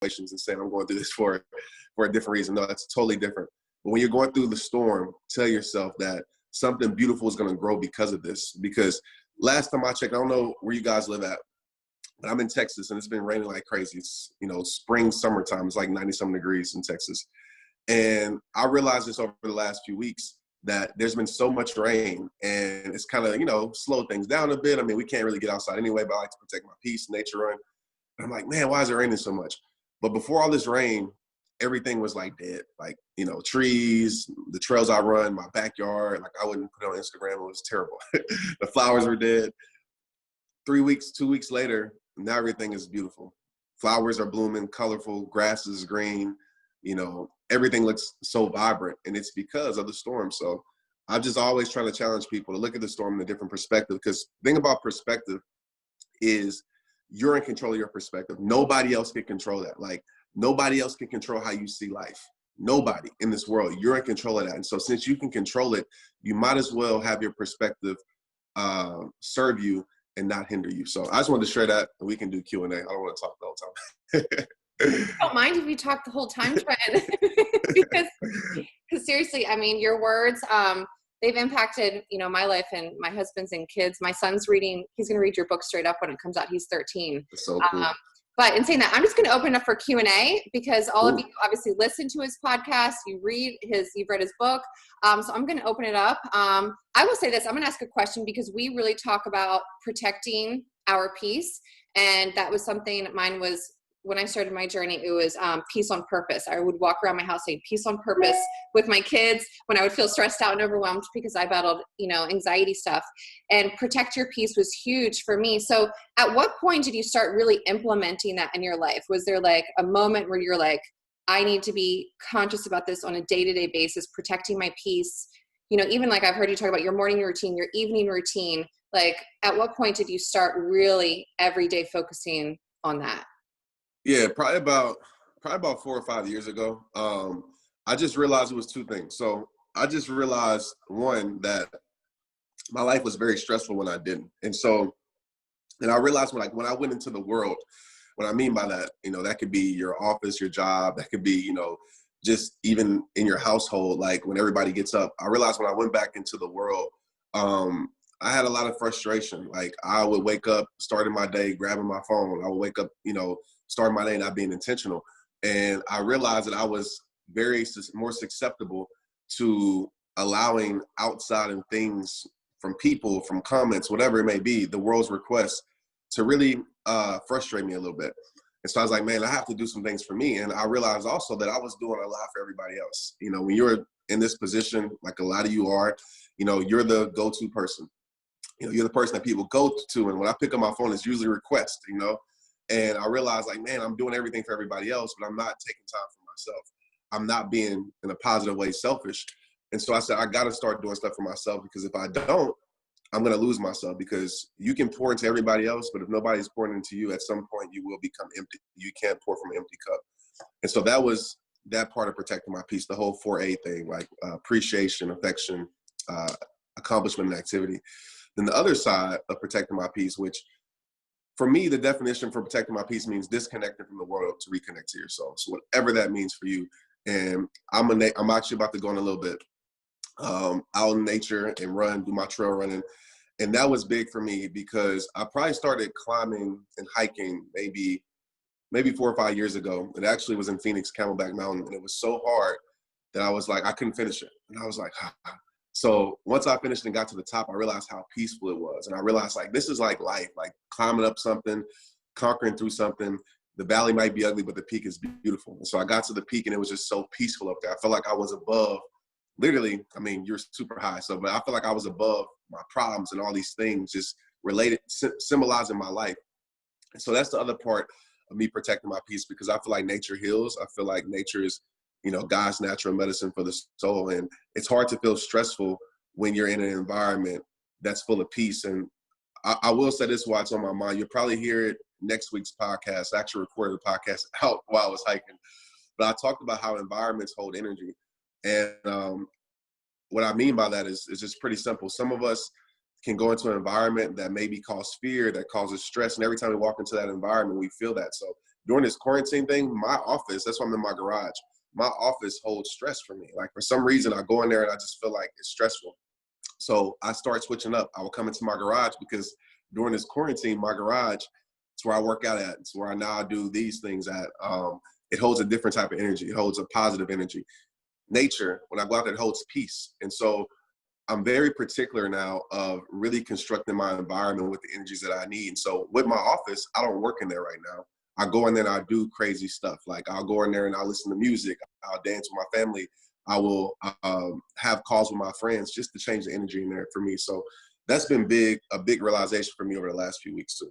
situations and saying, I'm going through this for a different reason. No, that's totally different. But when you're going through the storm, tell yourself that something beautiful is going to grow because of this. Because last time I checked, I don't know where you guys live at, but I'm in Texas and it's been raining like crazy. It's, spring, summertime. It's like 90-something degrees in Texas. And I realized this over the last few weeks that there's been so much rain and it's kind of, slowed things down a bit. I mean, we can't really get outside anyway, but I like to protect my peace, nature run. And I'm like, man, why is it raining so much? But before all this rain, everything was like dead. Like, trees, the trails I run, my backyard, like I wouldn't put it on Instagram. It was terrible. The flowers were dead. 2 weeks later, now everything is beautiful. Flowers are blooming, colorful, grass is green, everything looks so vibrant, and it's because of the storm. So I'm just always trying to challenge people to look at the storm in a different perspective, because the thing about perspective is you're in control of your perspective. Nobody else can control that. Like, nobody else can control how you see life. Nobody in this world. You're in control of that. And so since you can control it, you might as well have your perspective serve you and not hinder you. So I just wanted to share that, and we can do Q&A. I don't want to talk the whole time. I don't mind if you talk the whole time, Trent. because seriously, I mean, your words, they've impacted, my life and my husband's and kids. My son's reading, he's going to read your book straight up when it comes out. He's 13. That's so cool. But in saying that, I'm just going to open up for Q&A, because all of you obviously listen to his podcast. You've read his book. So I'm going to open it up. I will say this, I'm going to ask a question, because we really talk about protecting our peace. And that was something, mine was, when I started my journey, it was peace on purpose. I would walk around my house saying peace on purpose with my kids when I would feel stressed out and overwhelmed because I battled, anxiety stuff. And protect your peace was huge for me. So at what point did you start really implementing that in your life? Was there like a moment where you're like, I need to be conscious about this on a day-to-day basis, protecting my peace? Even like I've heard you talk about your morning routine, your evening routine. Like, at what point did you start really every day focusing on that? Yeah, probably about 4 or 5 years ago. I just realized it was two things. So I just realized, one, that my life was very stressful when I didn't. And I realized when I went into the world, what I mean by that, that could be your office, your job, that could be, just even in your household, like when everybody gets up. I realized when I went back into the world, I had a lot of frustration. Like, I would wake up, starting my day, grabbing my phone. I would wake up, starting my day not being intentional. And I realized that I was very more susceptible to allowing outside and things from people, from comments, whatever it may be, the world's requests, to really frustrate me a little bit. And so I was like, man, I have to do some things for me. And I realized also that I was doing a lot for everybody else. When you're in this position, like a lot of you are, you're the go-to person. You're the person that people go to. And when I pick up my phone, it's usually a request, And I realized, like, man, I'm doing everything for everybody else, but I'm not taking time for myself. I'm not being, in a positive way, selfish. And so I said, I got to start doing stuff for myself, because if I don't, I'm going to lose myself, because you can pour into everybody else, but if nobody's pouring into you, at some point you will become empty. You can't pour from an empty cup. And so that was that part of protecting my peace, the whole 4A thing, like appreciation, affection, accomplishment, and activity. Then the other side of protecting my peace, which for me, the definition for protecting my peace means disconnecting from the world to reconnect to your soul. So whatever that means for you. And I'm actually about to go in a little bit out in nature and run, do my trail running. And that was big for me, because I probably started climbing and hiking maybe 4 or 5 years ago. It actually was in Phoenix, Camelback Mountain. And it was so hard that I was like, I couldn't finish it. And I was like, So once I finished and got to the top, I realized how peaceful it was. And I realized, like, this is like life, like climbing up something, conquering through something. The valley might be ugly, but the peak is beautiful. And so I got to the peak and it was just so peaceful up there. I felt like I was above, literally, I mean, you're super high. So, but I feel like I was above my problems and all these things just related, symbolizing my life. And so that's the other part of me protecting my peace, because I feel like nature heals. I feel like nature is, God's natural medicine for the soul. And it's hard to feel stressful when you're in an environment that's full of peace. And I will say this while it's on my mind. You'll probably hear it next week's podcast. I actually recorded the podcast out while I was hiking. But I talked about how environments hold energy. And what I mean by that is just pretty simple. Some of us can go into an environment that maybe cause fear, that causes stress. And every time we walk into that environment, we feel that. So during this quarantine thing, my office, that's why I'm in my garage. My office holds stress for me. Like for some reason I go in there and I just feel like it's stressful. So I start switching up. I will come into my garage because during this quarantine, my garage, it's where I work out at. It's where I now do these things at. It holds a different type of energy. It holds a positive energy. Nature, when I go out there, it holds peace. And so I'm very particular now of really constructing my environment with the energies that I need. And so with my office, I don't work in there right now. I go in there and I do crazy stuff. Like I'll go in there and I'll listen to music. I'll dance with my family. I will have calls with my friends just to change the energy in there for me. So that's been a big realization for me over the last few weeks too.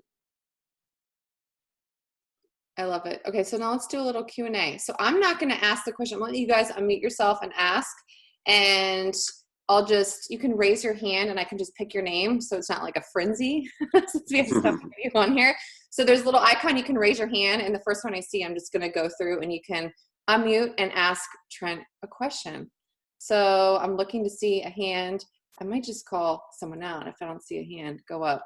I love it. Okay, so now let's do a little Q&A. So I'm not going to ask the question. I'm going to let you guys unmute yourself and ask. And you can raise your hand and I can just pick your name. So it's not like a frenzy since we have stuff for you on here. So there's a little icon, you can raise your hand. And the first one I see, I'm just going to go through and you can unmute and ask Trent a question. So I'm looking to see a hand. I might just call someone out if I don't see a hand go up.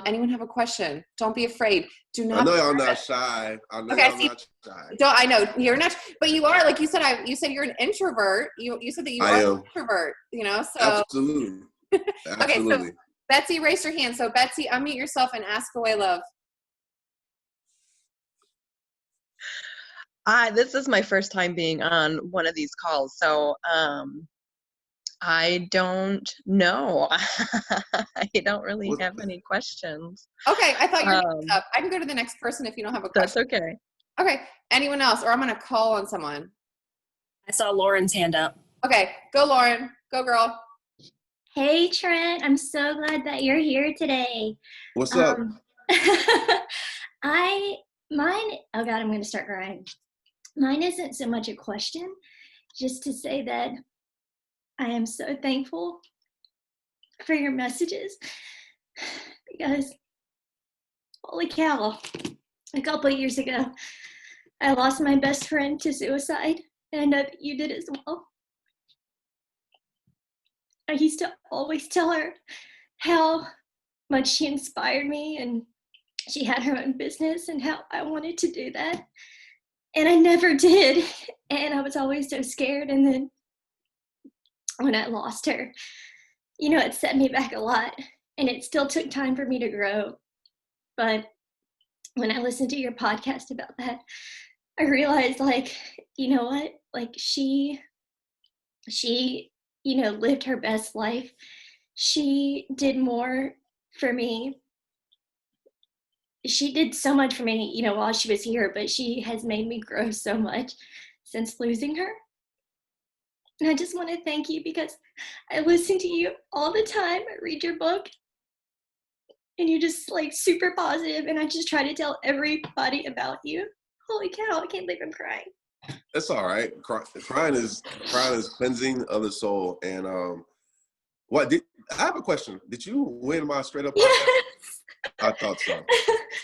Anyone have a question? Don't be afraid. Do not. I know y'all not shy. I know y'all not shy. I know you're not, but you are. Like you said, you said you're an introvert. You said that you are an introvert. You know, so absolutely. Okay, so Betsy, raise your hand. So Betsy, unmute yourself and ask away, love. This is my first time being on one of these calls, so I don't know. I don't really have any questions. Okay, I thought you were up. I can go to the next person if you don't have a question. That's okay. Okay, anyone else? Or I'm going to call on someone. I saw Lauren's hand up. Okay, go Lauren. Go girl. Hey Trent, I'm so glad that you're here today. What's up? Oh God, I'm going to start crying. Mine isn't so much a question, just to say that I am so thankful for your messages because holy cow, a couple of years ago, I lost my best friend to suicide, and I know that you did as well. I used to always tell her how much she inspired me, and she had her own business and how I wanted to do that. And I never did. And I was always so scared. And then when I lost her, it set me back a lot. And it still took time for me to grow. But when I listened to your podcast about that, I realized, you know what? She lived her best life. She did more for me. She did so much for me, while she was here, but she has made me grow so much since losing her. And I just want to thank you because I listen to you all the time. I read your book and you're just super positive, and I just try to tell everybody about you. Holy cow, I can't believe I'm crying. That's all right. Crying is cleansing of the soul. And I have a question. Did you win my straight up podcast? Yes. I thought so.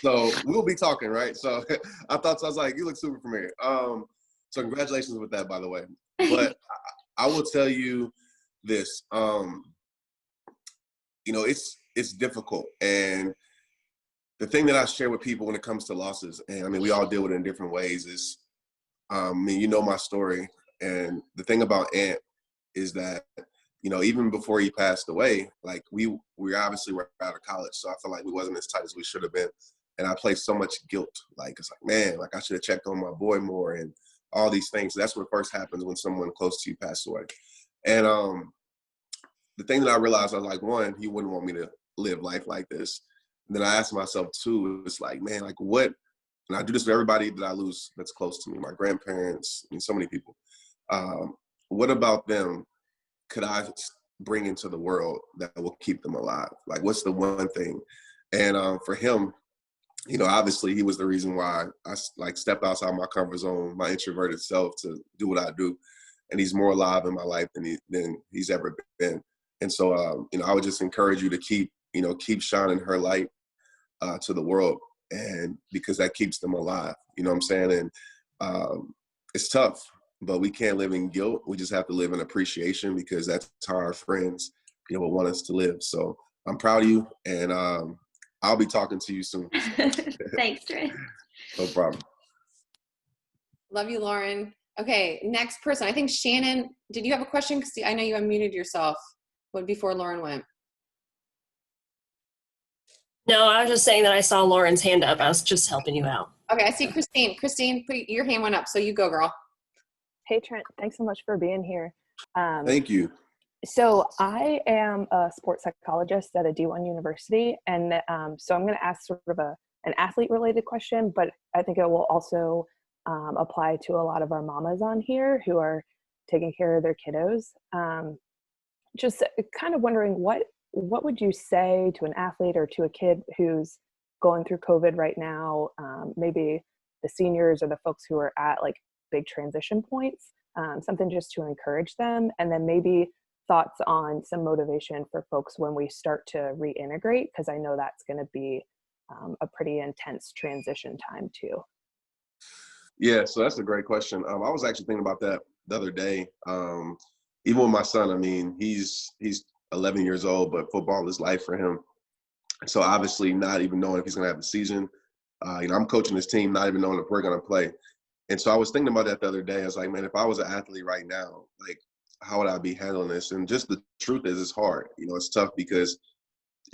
So we'll be talking, right? So I thought so. I was like, you look super familiar. So congratulations with that, by the way. But I will tell you this. It's difficult, and the thing that I share with people when it comes to losses, and we all deal with it in different ways, is my story. And the thing about Ant is that, even before he passed away, we obviously were out of college. So I feel like we wasn't as tight as we should have been. And I placed so much guilt. It's man, I should have checked on my boy more and all these things. So that's what first happens when someone close to you passes away. And the thing that I realized, I was like, one, he wouldn't want me to live life like this. And then I asked myself too, it's man, what? And I do this for everybody that I lose that's close to me, my grandparents, so many people. What about them could I bring into the world that will keep them alive? What's the one thing? And for him, obviously he was the reason why I stepped outside my comfort zone, my introverted self, to do what I do. And he's more alive in my life than he's ever been. And so, I would just encourage you to keep shining her light to the world, and because that keeps them alive, you know what I'm saying? And it's tough, but we can't live in guilt. We just have to live in appreciation, because that's how our friends, will want us to live. So I'm proud of you, and I'll be talking to you soon. Thanks, Trent. No problem. Love you, Lauren. Okay, next person. I think Shannon, did you have a question? Because I know you unmuted yourself before Lauren went. No, I was just saying that I saw Lauren's hand up. I was just helping you out. Okay, I see Christine. Christine, your hand went up, so you go, girl. Hey, Trent. Thanks so much for being here. Thank you. So I am a sports psychologist at a D1 university, and so I'm going to ask sort of an athlete-related question, but I think it will also apply to a lot of our mamas on here who are taking care of their kiddos. Just kind of wondering what would you say to an athlete or to a kid who's going through COVID right now, maybe the seniors or the folks who are at like big transition points, something just to encourage them, and then maybe thoughts on some motivation for folks when we start to reintegrate, because I know that's going to be a pretty intense transition time too. Yeah, so that's a great question. I was actually thinking about that the other day. Even with my son, I mean, he's 11 years old, but football is life for him. So obviously not even knowing if he's going to have a season. I'm coaching this team, not even knowing if we're going to play. And so I was thinking about that the other day. I was like, man, if I was an athlete right now, like, how would I be handling this? And just the truth is, it's hard. It's tough because,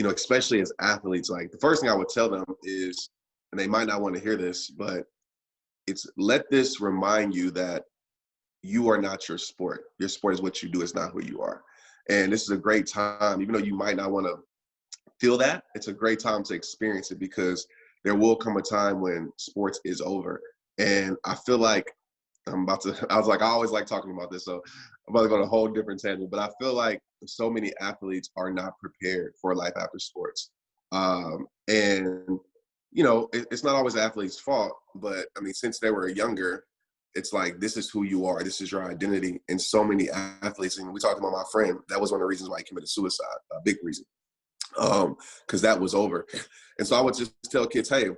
especially as athletes, like the first thing I would tell them is, and they might not want to hear this, but it's let this remind you that you are not your sport. Your sport is what you do. It's not who you are. And this is a great time, even though you might not want to feel that, it's a great time to experience it, because there will come a time when sports is over. And I feel like I always like talking about this, so I'm about to go on a whole different tangent, but I feel like so many athletes are not prepared for life after sports. And it's not always the athlete's fault, but I mean, since they were younger, it's like, this is who you are. This is your identity. And so many athletes, and we talked about my friend, that was one of the reasons why he committed suicide, a big reason, because that was over. And so I would just tell kids, hey,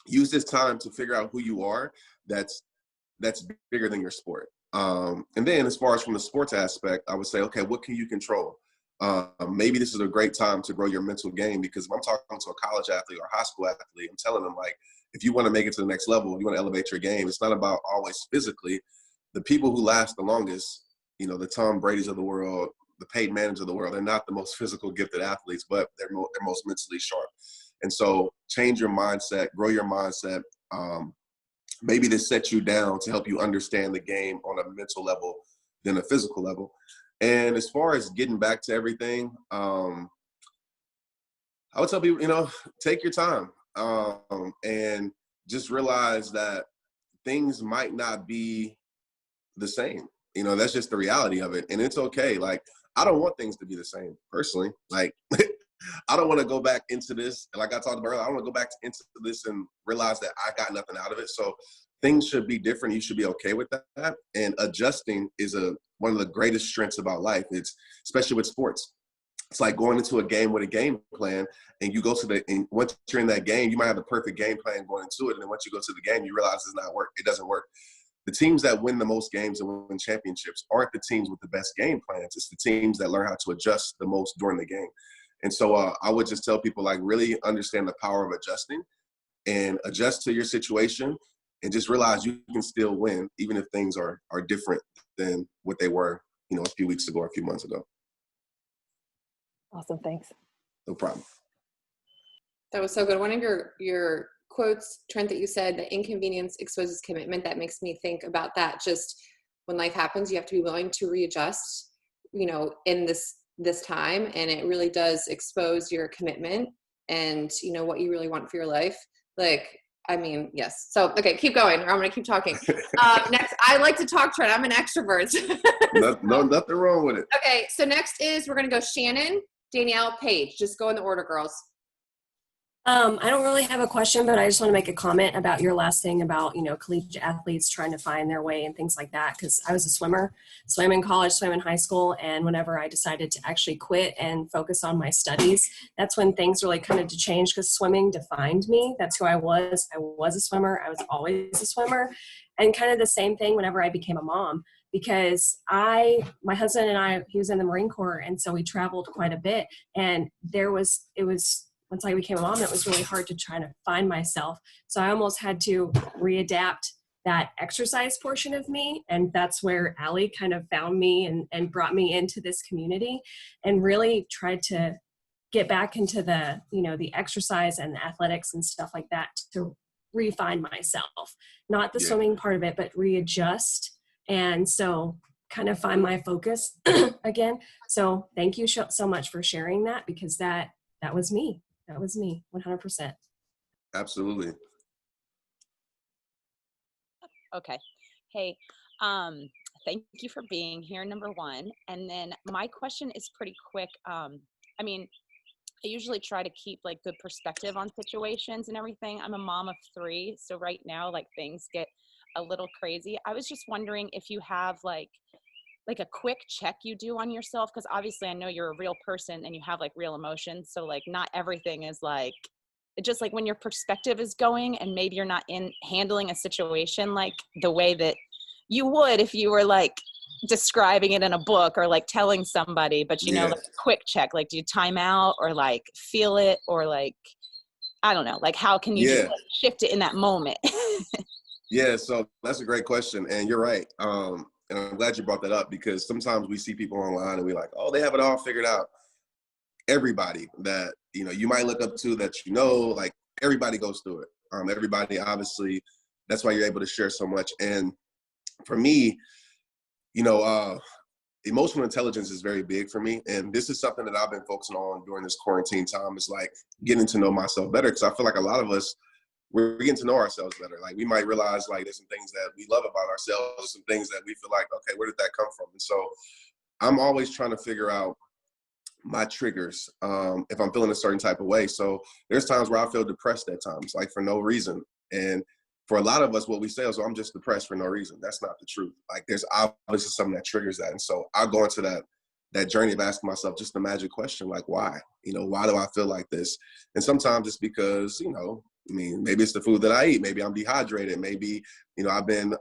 use this time to figure out who you are. That's bigger than your sport. And then as far as from the sports aspect, I would say, okay, what can you control? Maybe this is a great time to grow your mental game, because if I'm talking to a college athlete or a high school athlete, I'm telling them, like, if you want to make it to the next level, you want to elevate your game, it's not about always physically. The people who last the longest, the Tom Brady's of the world, the Peyton Mannings of the world, they're not the most physical gifted athletes, but they're most mentally sharp. And so change your mindset, grow your mindset. Maybe this sets you down to help you understand the game on a mental level than a physical level. And as far as getting back to everything, I would tell people, take your time, and just realize that things might not be the same. That's just the reality of it. And it's okay. Like, I don't want things to be the same personally. Like, I don't want to go back into this. Like I talked about earlier, I don't want to go back into this and realize that I got nothing out of it. So things should be different. You should be okay with that. And adjusting is one of the greatest strengths about life. It's especially with sports. It's like going into a game with a game plan, and you go and once you're in that game, you might have the perfect game plan going into it. And then once you go to the game, you realize it doesn't work. The teams that win the most games and win championships aren't the teams with the best game plans. It's the teams that learn how to adjust the most during the game. And so I would just tell people, like, really understand the power of adjusting and adjust to your situation, and just realize you can still win even if things are different than what they were, a few weeks ago or a few months ago. Awesome. Thanks. No problem. That was so good. One of your quotes, Trent, that you said, that inconvenience exposes commitment, that makes me think about that. Just when life happens, you have to be willing to readjust, in this time, and it really does expose your commitment and what you really want for your life. Like, I mean, yes. So, okay, keep going, or I'm going to keep talking. Next, I like to talk, Trent. I'm an extrovert. No, nothing wrong with it. Okay, so next we're going to go Shannon, Danielle, Paige. Just go in the order, girls. I don't really have a question, but I just want to make a comment about your last thing about, collegiate athletes trying to find their way and things like that. Because I was a swimmer, swam in college, swam in high school. And whenever I decided to actually quit and focus on my studies, that's when things really kind of changed, because swimming defined me. That's who I was. I was a swimmer. I was always a swimmer. And kind of the same thing whenever I became a mom, because my husband and I, he was in the Marine Corps. And so we traveled quite a bit. And once I became a mom, it was really hard to try to find myself. So I almost had to readapt that exercise portion of me. And that's where Ali kind of found me and brought me into this community and really tried to get back into the, you know, the exercise and the athletics and stuff like that to refine myself, not the swimming part of it, but readjust. And so kind of find my focus again. So thank you so much for sharing that, because that was me. That was me 100%. Absolutely. Okay. Hey, thank you for being here, number one. And then my question is pretty quick. I mean, I usually try to keep like good perspective on situations and everything. I'm a mom of 3, so right now like things get a little crazy. I was just wondering if you have like a quick check you do on yourself, because obviously I know you're a real person and you have like real emotions. So like not everything is like, just like when your perspective is going and maybe you're not in handling a situation like the way that you would if you were like describing it in a book or like telling somebody, but you know, like a quick check, like do you time out or like feel it or like, I don't know, like how can you just like shift it in that moment? Yeah, so that's a great question. And you're right. And I'm glad you brought that up, because sometimes we see people online and we're like, oh, they have it all figured out. Everybody that, you know, you might look up to that, you know, like everybody goes through it. Everybody, obviously, that's why you're able to share so much. And for me, you know, emotional intelligence is very big for me. And this is something that I've been focusing on during this quarantine time, is like getting to know myself better. Because I feel like a lot of us, we're getting to know ourselves better. Like we might realize like there's some things that we love about ourselves, some things that we feel like, okay, where did that come from? And so I'm always trying to figure out my triggers if I'm feeling a certain type of way. So there's times where I feel depressed at times, like for no reason. And for a lot of us, what we say is, I'm just depressed for no reason. That's not the truth. Like there's obviously something that triggers that. And so I go into that journey of asking myself just the magic question, like, why? You know, why do I feel like this? And sometimes it's because, you know, I mean, maybe it's the food that I eat. Maybe I'm dehydrated. Maybe, you know, I've been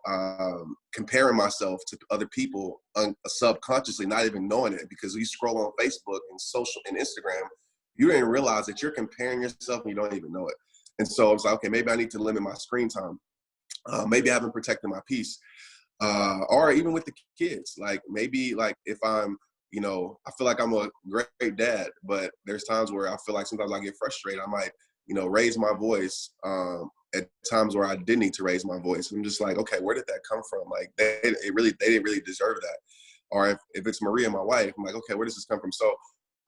comparing myself to other people subconsciously, not even knowing it, because you scroll on Facebook and social and Instagram, you didn't realize that you're comparing yourself and you don't even know it. And so it's like, okay, maybe I need to limit my screen time. Maybe I haven't protected my peace. Or even with the kids, like maybe like if I'm, you know, I feel like I'm a great dad, but there's times where I feel like sometimes I get frustrated. I might, you know, raise my voice at times where I didn't need to raise my voice. And I'm just like, okay, where did that come from? Like they didn't really deserve that. Or if it's Maria, my wife, I'm like, okay, where does this come from? So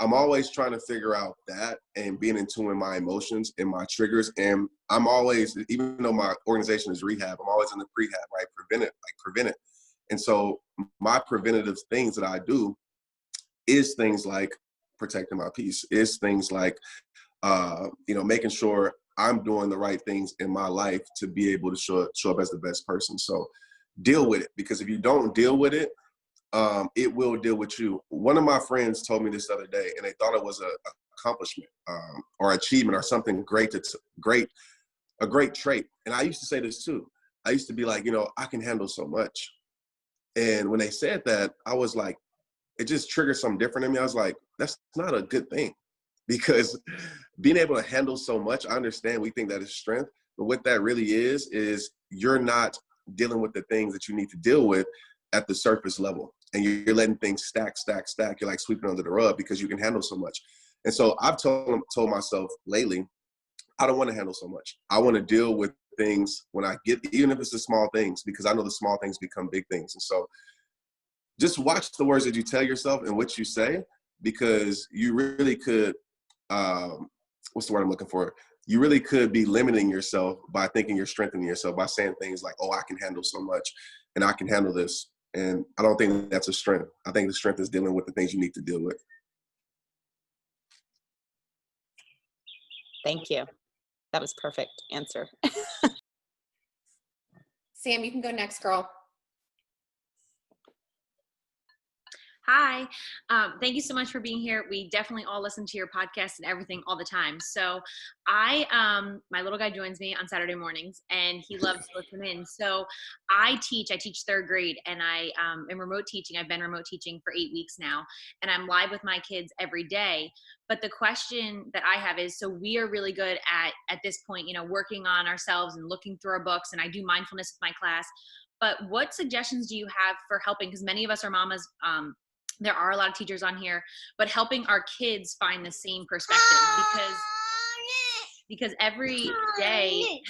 I'm always trying to figure out that and being in tune with my emotions and my triggers. And I'm always, even though my organization is rehab, I'm always in the prehab, right? Prevent it. And so my preventative things that I do is things like protecting my peace, is things like, you know, making sure I'm doing the right things in my life to be able to show up as the best person. So deal with it, because if you don't deal with it, it will deal with you. One of my friends told me this the other day, and they thought it was a accomplishment or achievement or something great, a great trait. And I used to say this too. I used to be like, you know, I can handle so much. And when they said that, I was like, it just triggered something different in me. I was like, that's not a good thing, because being able to handle so much, I understand we think that is strength, but what that really is you're not dealing with the things that you need to deal with at the surface level. And you're letting things stack. You're like sweeping under the rug because you can handle so much. And so I've told myself lately, I don't want to handle so much. I want to deal with things when I get, even if it's the small things, because I know the small things become big things. And so just watch the words that you tell yourself and what you say, because you really could, what's the word I'm looking for? You really could be limiting yourself by thinking you're strengthening yourself by saying things like, oh, I can handle so much and I can handle this. And I don't think that's a strength. I think the strength is dealing with the things you need to deal with. Thank you. That was perfect answer. Sam, you can go next, girl. Hi. Thank you so much for being here. We definitely all listen to your podcast and everything all the time. So my little guy joins me on Saturday mornings and he loves to listen in. So I teach 3rd grade and I am remote teaching. I've been remote teaching for 8 weeks now and I'm live with my kids every day. But the question that I have is, so we are really good at this point, working on ourselves and looking through our books, and I do mindfulness with my class. But what suggestions do you have for helping? Because many of us are mamas. There are a lot of teachers on here, but helping our kids find the same perspective, because every day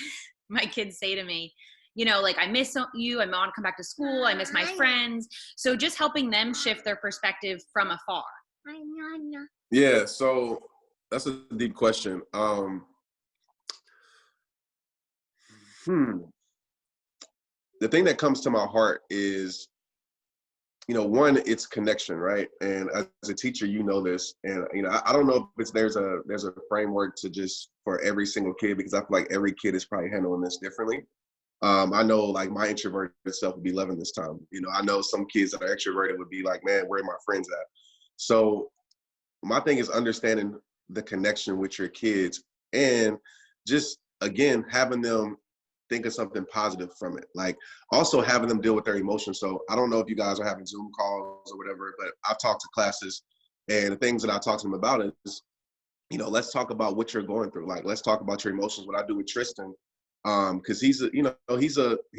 my kids say to me, I miss you, I want to come back to school, I miss my friends. So just helping them shift their perspective from afar. Yeah, so that's a deep question. The thing that comes to my heart is, one, it's connection, right? And as a teacher, this, and I don't know if there's a framework to just for every single kid, because I feel like every kid is probably handling this differently. I know like my introverted self would be loving this time. I know some kids that are extroverted would be like, man, where are my friends at? So my thing is understanding the connection with your kids and just, again, having them think of something positive from it. Like also having them deal with their emotions. So I don't know if you guys are having Zoom calls or whatever, but I've talked to classes and the things that I talk to them about is, let's talk about what you're going through. Like, let's talk about your emotions. What I do with Tristan, cause he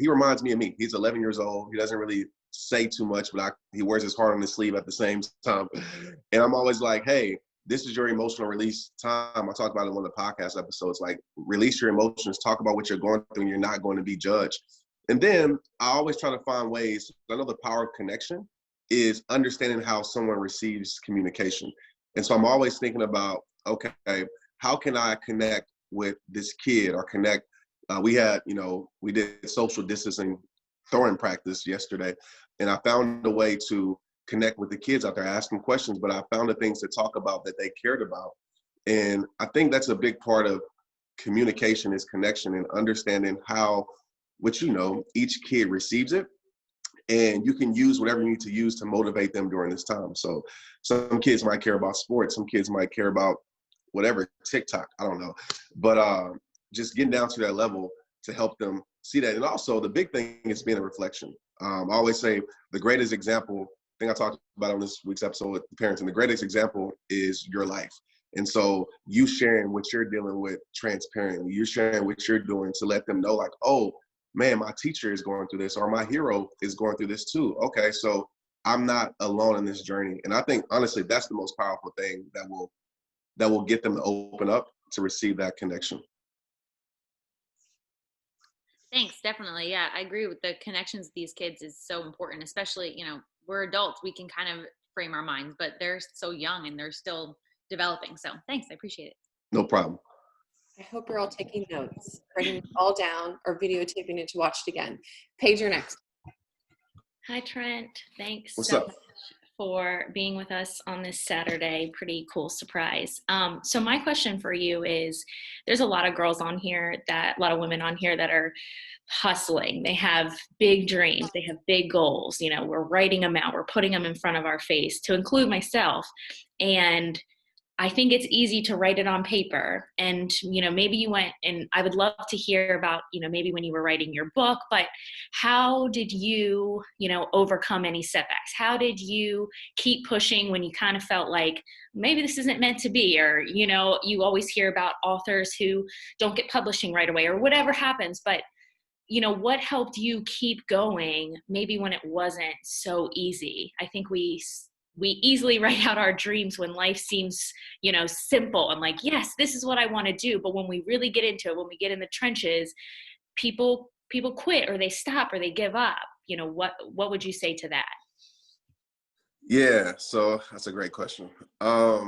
reminds me of me. He's 11 years old. He doesn't really say too much, but he wears his heart on his sleeve at the same time. And I'm always like, hey, this is your emotional release time. I talked about it in one of the podcast episodes, like release your emotions, talk about what you're going through, and you're not going to be judged. And then I always try to find ways. I know the power of connection is understanding how someone receives communication. And so I'm always thinking about, okay, how can I connect with this kid or connect? We did social distancing throwing practice yesterday, and I found a way to connect with the kids out there, asking questions, but I found the things to talk about that they cared about. And I think that's a big part of communication is connection and understanding how, each kid receives it. And you can use whatever you need to use to motivate them during this time. So some kids might care about sports. Some kids might care about whatever, TikTok, I don't know. But just getting down to that level to help them see that. And also the big thing is being a reflection. I always say the greatest example, I think I talked about on this week's episode with parents, and the greatest example is your life. And so you sharing what you're dealing with transparently, you're sharing what you're doing to let them know like, oh man, my teacher is going through this, or my hero is going through this too. Okay, so I'm not alone in this journey. And I think honestly, that's the most powerful thing that will get them to open up to receive that connection. Thanks, definitely. Yeah, I agree with the connections with these kids is so important, especially, we're adults, we can kind of frame our minds, but they're so young and they're still developing. So thanks, I appreciate it. No problem. I hope you're all taking notes, writing it all down, or videotaping it to watch it again. Paige, you're next. Hi, Trent. Thanks What's so up? much for being with us on this Saturday. Pretty cool surprise. So my question for you is, there's a lot of girls on here, a lot of women on here that are hustling. They have big dreams. They have big goals. We're writing them out. We're putting them in front of our face, to include myself. And I think it's easy to write it on paper. And, maybe you went, and I would love to hear about, maybe when you were writing your book, but how did you, overcome any setbacks? How did you keep pushing when you kind of felt like maybe this isn't meant to be? Or, you always hear about authors who don't get publishing right away or whatever happens. But, what helped you keep going maybe when it wasn't so easy? I think we easily write out our dreams when life seems, simple and like, yes, this is what I want to do. But when we really get into it, when we get in the trenches, people quit or they stop or they give up. What would you say to that? Yeah, so that's a great question. I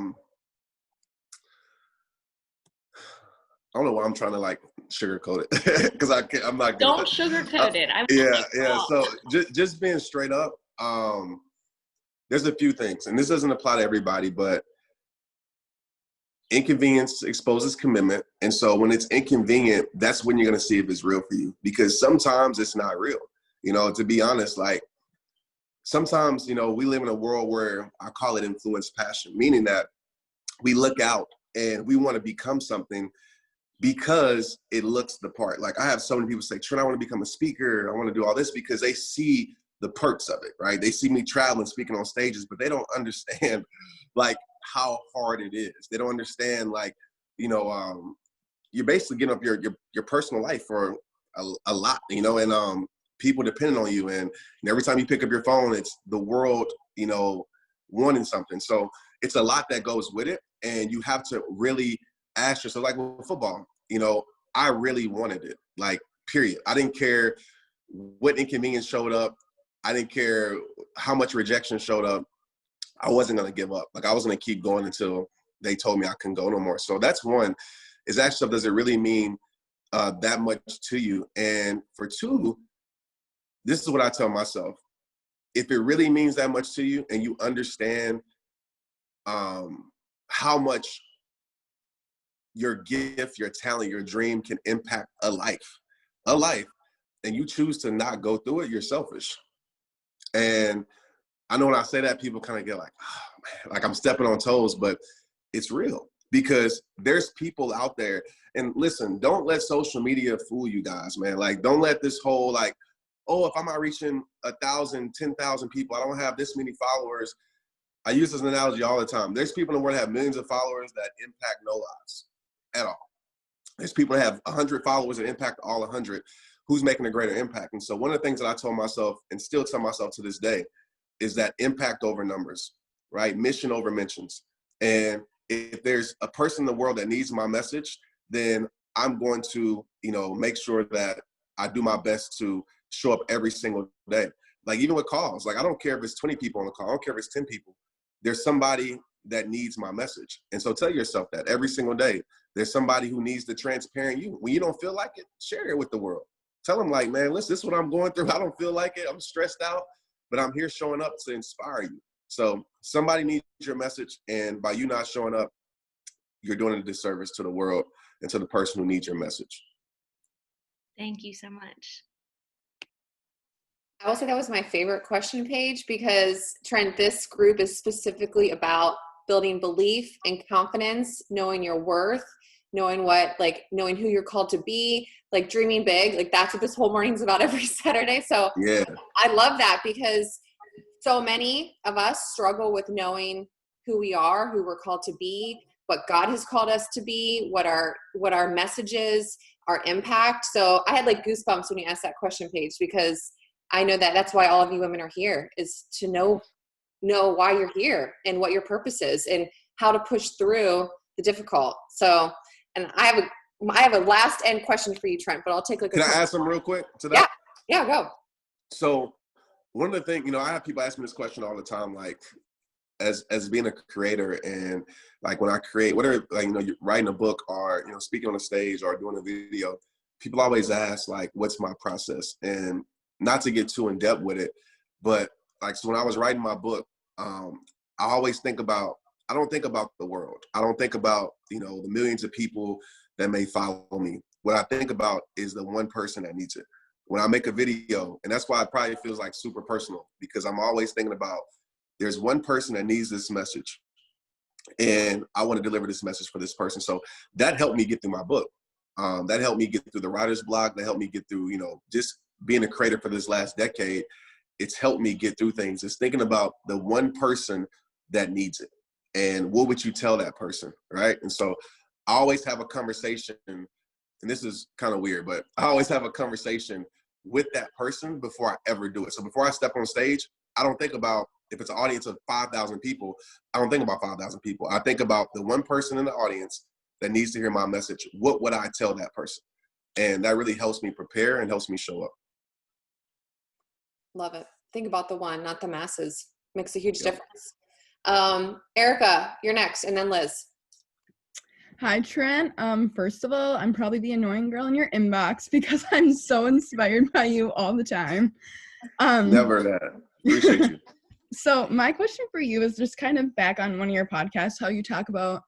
don't know why I'm trying to like sugarcoat it because I'm not good. Don't sugarcoat it. Yeah. So just being straight up. There's a few things, and this doesn't apply to everybody, but inconvenience exposes commitment. And so when it's inconvenient, that's when you're going to see if it's real for you, because sometimes it's not real. To be honest, like sometimes, you know, we live in a world where I call it influence passion, meaning that we look out and we want to become something because it looks the part. Like I have so many people say, Trent, I want to become a speaker. I want to do all this because they see the perks of it, right? They see me traveling, speaking on stages, but they don't understand like how hard it is. They don't understand like, you know, you're basically giving up your personal life for a lot, you know, and people depending on you. And every time you pick up your phone, it's the world, you know, wanting something. So it's a lot that goes with it. And you have to really ask yourself, like with football, you know, I really wanted it, like, period. I didn't care what inconvenience showed up. I didn't care how much rejection showed up. I wasn't going to give up. Like I was going to keep going until they told me I couldn't go no more. So that's one, is that stuff, does it really mean that much to you? And for two, this is what I tell myself. If it really means that much to you and you understand how much your gift, your talent, your dream can impact a life, and you choose to not go through it, you're selfish. And I know when I say that, people kind of get like, oh, man, like I'm stepping on toes, but it's real because there's people out there. And listen, don't let social media fool you guys, man. Like, don't let this whole like, oh, if I'm not reaching 1,000, 10,000 people, I don't have this many followers. I use this analogy all the time. There's people in the world that have millions of followers that impact no lives at all. There's people that have 100 followers that impact all 100. Who's making a greater impact? And so one of the things that I told myself and still tell myself to this day is that impact over numbers, right? Mission over mentions. And if there's a person in the world that needs my message, then I'm going to, you know, make sure that I do my best to show up every single day. Like even with calls, like I don't care if it's 20 people on the call, I don't care if it's 10 people. There's somebody that needs my message. And so tell yourself that every single day, there's somebody who needs the transparent you. When you don't feel like it, share it with the world. Tell them like, man, listen, this is what I'm going through. I don't feel like it. I'm stressed out, but I'm here showing up to inspire you. So somebody needs your message. And by you not showing up, you're doing a disservice to the world and to the person who needs your message. Thank you so much. I will say that was my favorite question page because, Trent, this group is specifically about building belief and confidence, knowing your worth, knowing who you're called to be, like dreaming big. Like that's what this whole morning's about every Saturday. So yeah, I love that because so many of us struggle with knowing who we are, who we're called to be, what God has called us to be, what our message is, our impact. So I had like goosebumps when you asked that question page because I know that that's why all of you women are here, is to know why you're here and what your purpose is and how to push through the difficult. So, and I have a last end question for you, Trent, but I'll take like Can I add something real quick to that? Yeah, go. So one of the things, you know, I have people ask me this question all the time, like as being a creator and like when I create, whatever, like, you know, you're writing a book or, you know, speaking on a stage or doing a video, people always ask like, what's my process? And not to get too in depth with it, but like, so when I was writing my book, I always think about, I don't think about the world. I don't think about, you know, the millions of people that may follow me. What I think about is the one person that needs it. When I make a video, and that's why it probably feels like super personal, because I'm always thinking about there's one person that needs this message and I want to deliver this message for this person. So that helped me get through my book. That helped me get through the writer's block. That helped me get through, you know, just being a creator for this last decade. It's helped me get through things. It's thinking about the one person that needs it. And what would you tell that person, right? And so I always have a conversation, and this is kind of weird, but I always have a conversation with that person before I ever do it. So before I step on stage, I don't think about, if it's an audience of 5,000 people, I don't think about 5,000 people. I think about the one person in the audience that needs to hear my message. What would I tell that person? And that really helps me prepare and helps me show up. Love it. Think about the one, not the masses. Makes a huge difference. Erica, you're next, and then Liz. Hi, Trent. First of all, I'm probably the annoying girl in your inbox because I'm so inspired by you all the time. Never that. Appreciate you. So my question for you is just kind of back on one of your podcasts, how you talk about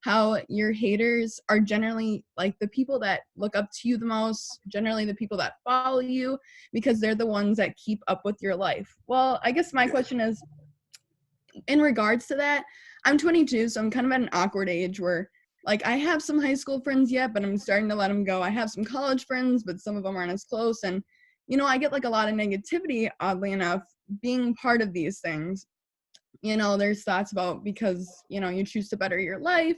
how your haters are generally like the people that look up to you the most, generally the people that follow you, because they're the ones that keep up with your life. Well, I guess my question is, in regards to that, I'm 22, so I'm kind of at an awkward age where like I have some high school friends yet, but I'm starting to let them go. I have some college friends, but some of them aren't as close. And, you know, I get like a lot of negativity, oddly enough, being part of these things. You know, there's thoughts about because, you know, you choose to better your life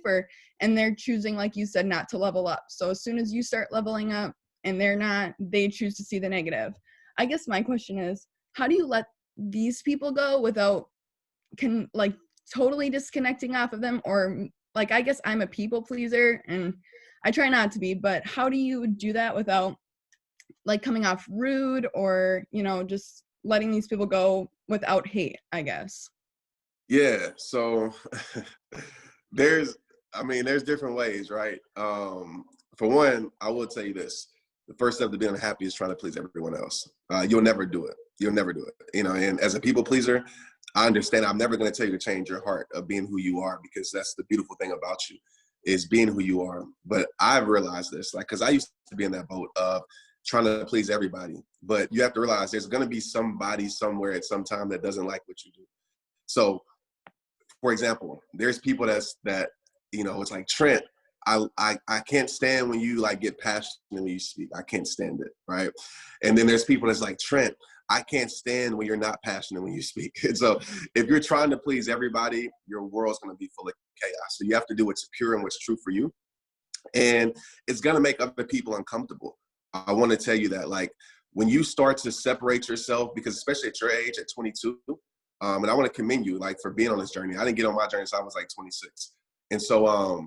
and they're choosing, like you said, not to level up. So as soon as you start leveling up and they're not, they choose to see the negative. I guess my question is, how do you let these people go without totally disconnecting off of them? Or like, I guess I'm a people pleaser and I try not to be, but how do you do that without like coming off rude or, you know, just letting these people go without hate, I guess? Yeah, so there's different ways, right? For one, I will tell you this. The first step to being happy is trying to please everyone else. You'll never do it. You'll never do it. You know, and as a people pleaser, I understand I'm never going to tell you to change your heart of being who you are, because that's the beautiful thing about you is being who you are. But I've realized this, like, because I used to be in that boat of trying to please everybody. But you have to realize there's going to be somebody somewhere at some time that doesn't like what you do. So, for example, there's people that, you know, it's like, Trent, I can't stand when you like get passionate when you speak. I can't stand it, right? And then there's people that's like, Trent, I can't stand when you're not passionate when you speak. And so if you're trying to please everybody, your world's going to be full of chaos. So you have to do what's pure and what's true for you. And it's going to make other people uncomfortable. I want to tell you that, like, when you start to separate yourself, because especially at your age, at 22, and I want to commend you, like, for being on this journey. I didn't get on my journey until I was like 26. And so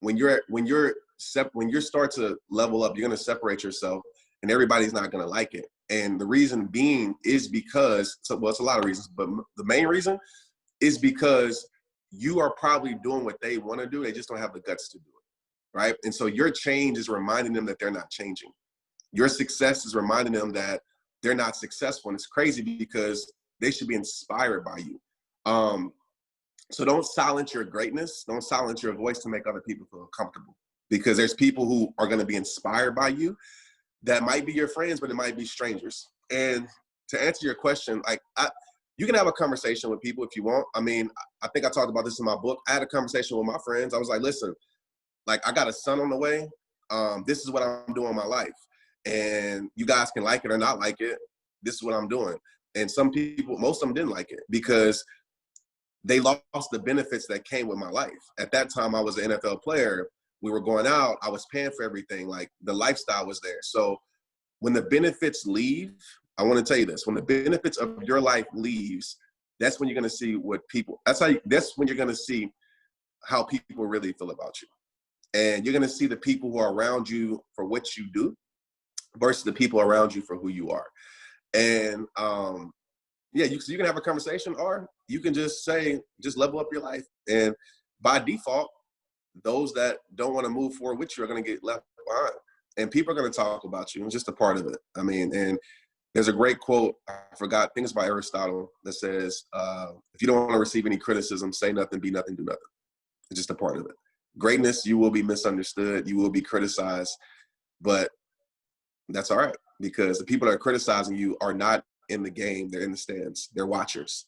when you start to level up, you're going to separate yourself, and everybody's not going to like it. And the reason being is because, well, it's a lot of reasons, but the main reason is because you are probably doing what they want to do. They just don't have the guts to do it, right? And so your change is reminding them that they're not changing. Your success is reminding them that they're not successful. And it's crazy because they should be inspired by you. So don't silence your greatness. Don't silence your voice to make other people feel comfortable, because there's people who are going to be inspired by you that might be your friends, but it might be strangers. And to answer your question, like, you can have a conversation with people if you want. I mean, I think I talked about this in my book. I had a conversation with my friends. I was like, listen, like, I got a son on the way. This is what I'm doing in my life. And you guys can like it or not like it. This is what I'm doing. And some people, most of them didn't like it because they lost the benefits that came with my life. At that time, I was an NFL player. We were going out. I was paying for everything. Like, the lifestyle was there. So when the benefits leave, I want to tell you this, when the benefits of your life leaves, that's when you're going to see that's when you're going to see how people really feel about you. And you're going to see the people who are around you for what you do versus the people around you for who you are. And yeah, you can have a conversation, or you can just say, just level up your life. And by default, those that don't want to move forward with you are going to get left behind. And people are going to talk about you. It's just a part of it. I mean, and there's a great quote, I forgot, I think it's by Aristotle, that says, if you don't want to receive any criticism, say nothing, be nothing, do nothing. It's just a part of it. Greatness, you will be misunderstood, you will be criticized, but that's all right, because the people that are criticizing you are not in the game, they're in the stands, they're watchers.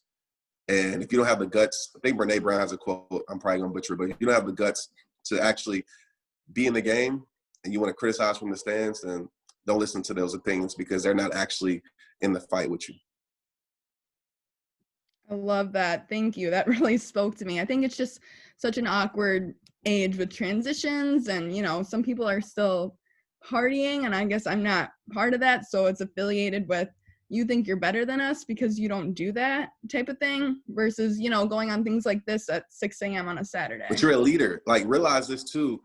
And if you don't have the guts, I think Brene Brown has a quote, I'm probably gonna butcher it, but if you don't have the guts to actually be in the game and you want to criticize from the stands, then don't listen to those opinions, because they're not actually in the fight with you. I love that. Thank you. That really spoke to me. I think it's just such an awkward age with transitions, and, you know, some people are still partying, and I guess I'm not part of that. So it's affiliated with, you think you're better than us because you don't do that type of thing, versus, you know, going on things like this at 6 a.m. on a Saturday. But you're a leader. Like, realize this too.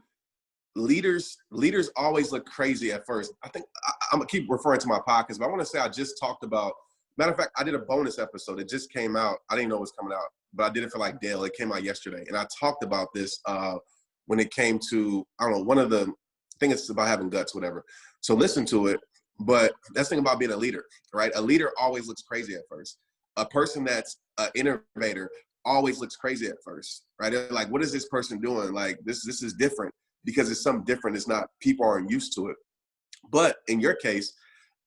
Leaders always look crazy at first. I think I'm gonna keep referring to my podcast, but I want to say I just talked about, matter of fact, I did a bonus episode. It just came out. I didn't know it was coming out, but I did it for like Dale. It came out yesterday. And I talked about this when it came to, I don't know, one of the, I think it's about having guts, whatever. So listen to it. But that's the thing about being a leader, right? A leader always looks crazy at first. A person that's an innovator always looks crazy at first, right? They're like, what is this person doing? Like this is different because it's something different. It's not, people aren't used to it. But in your case,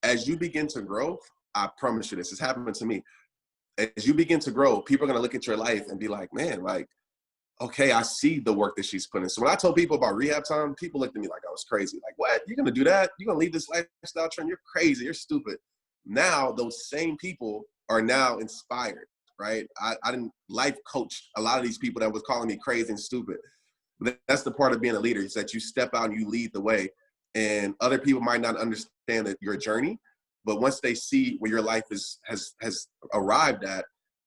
as you begin to grow, I promise you this has happened to me. As you begin to grow, people are going to look at your life and be like, man, like, okay, I see the work that she's putting in. So when I told people about rehab time, people looked at me like I was crazy. Like, what? You're going to do that? You're going to leave this lifestyle trend? You're crazy. You're stupid. Now, those same people are now inspired, right? I didn't life coach a lot of these people that was calling me crazy and stupid. But that's the part of being a leader, is that you step out and you lead the way. And other people might not understand that your journey, but once they see where your life has arrived at,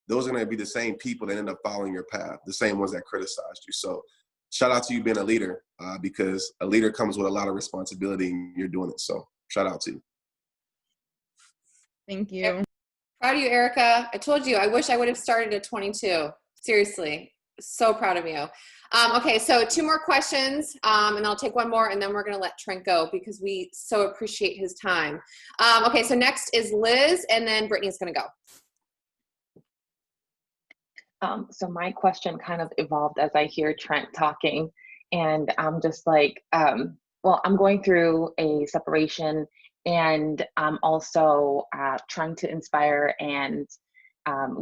those are going to be the same people that end up following your path, the same ones that criticized you. So shout out to you being a leader, because a leader comes with a lot of responsibility and you're doing it. So shout out to you. Thank you. Proud of you, Erica. I told you, I wish I would have started at 22. Seriously, so proud of you. Okay, so 2 more questions, and I'll take one more, and then we're going to let Trent go because we so appreciate his time. Okay, so next is Liz, and then Brittany's going to go. So my question kind of evolved as I hear Trent talking, and I'm just like, well, I'm going through a separation, and I'm also trying to inspire and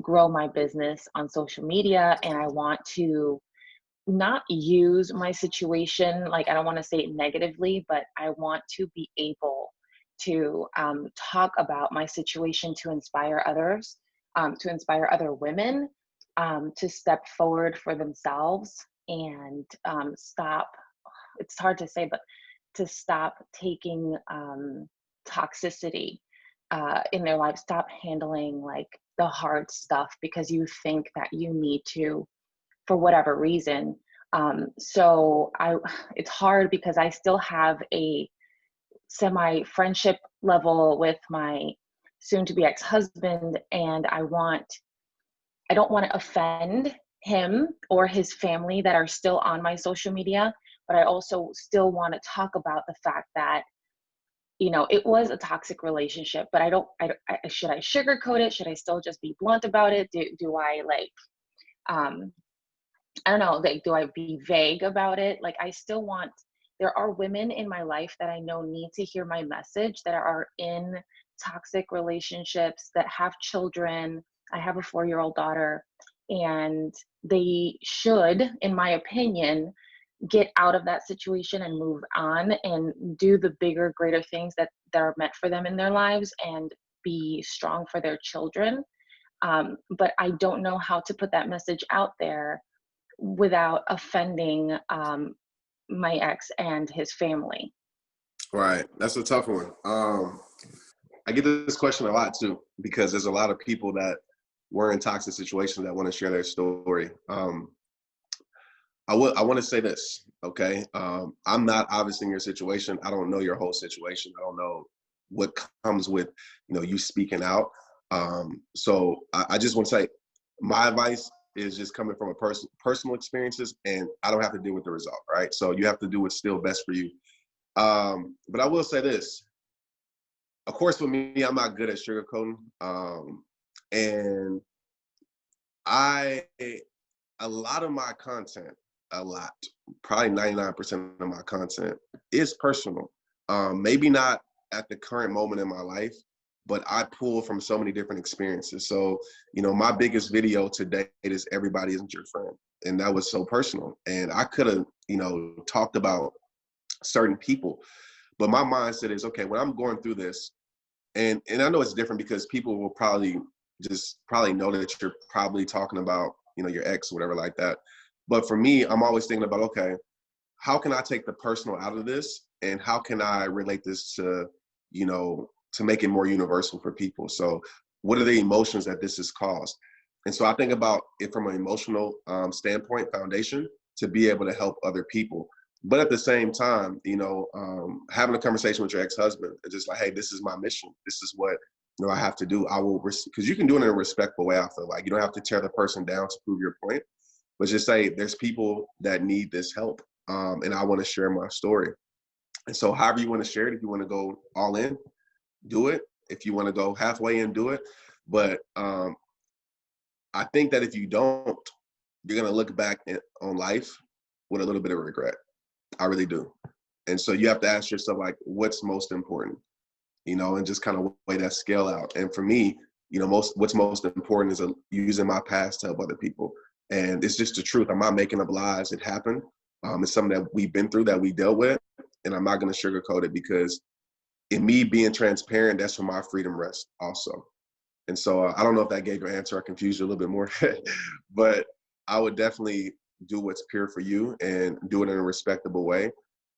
grow my business on social media, and I want to not use my situation, like I don't want to say it negatively, but I want to be able to talk about my situation to inspire others, to inspire other women to step forward for themselves and stop, it's hard to say, but to stop taking toxicity in their life, stop handling like the hard stuff because you think that you need to for whatever reason. So it's hard because I still have a semi-friendship level with my soon-to-be ex-husband, and I don't want to offend him or his family that are still on my social media, but I also still want to talk about the fact that, you know, it was a toxic relationship, but should I sugarcoat it? Should I still just be blunt about it? Do I like, I don't know, like, do I be vague about it? Like, I still want, there are women in my life that I know need to hear my message, that are in toxic relationships, that have children. I have a 4-year-old daughter, and they should, in my opinion, get out of that situation and move on and do the bigger, greater things that are meant for them in their lives and be strong for their children. But I don't know how to put that message out there without offending my ex and his family. Right. That's a tough one. I get this question a lot too, because there's a lot of people that were in toxic situations that want to share their story. I want to say this, okay? I'm not obviously in your situation. I don't know your whole situation. I don't know what comes with, you know, you speaking out. So I just want to say my advice is just coming from a personal experiences, and I don't have to deal with the result, right? So you have to do what's still best for you. But I will say this. Of course, for me, I'm not good at sugarcoating. And a lot of my content, probably 99% of my content is personal. Maybe not at the current moment in my life, but I pull from so many different experiences. So, you know, my biggest video to date is Everybody Isn't Your Friend. And that was so personal. And I could have, you know, talked about certain people, but my mindset is, okay, when I'm going through this, and I know it's different because people will probably know that you're probably talking about, you know, your ex or whatever like that. But for me, I'm always thinking about, okay, how can I take the personal out of this? And how can I relate this to, you know, to make it more universal for people? So what are the emotions that this has caused? And so I think about it from an emotional standpoint, foundation, to be able to help other people. But at the same time, you know, having a conversation with your ex-husband, it's just like, hey, this is my mission. This is what, you know, I have to do. I will, because you can do it in a respectful way. I feel like you don't have to tear the person down to prove your point, but just say there's people that need this help, and I want to share my story. And so however you want to share it, if you want to go all in, do it. If you want to go halfway in, do it. But I think that if you don't, you're going to look back on life with a little bit of regret. I really do. And so you have to ask yourself, like, what's most important, you know, and just kind of weigh that scale out. And for me, you know, what's most important is using my past to help other people. And it's just the truth. I'm not making up lies. It happened. It's something that we've been through, that we dealt with. And I'm not going to sugarcoat it, because in me being transparent, that's where my freedom rests also. And so I don't know if that gave you an answer. I confused you a little bit more, but I would definitely do what's pure for you and do it in a respectable way.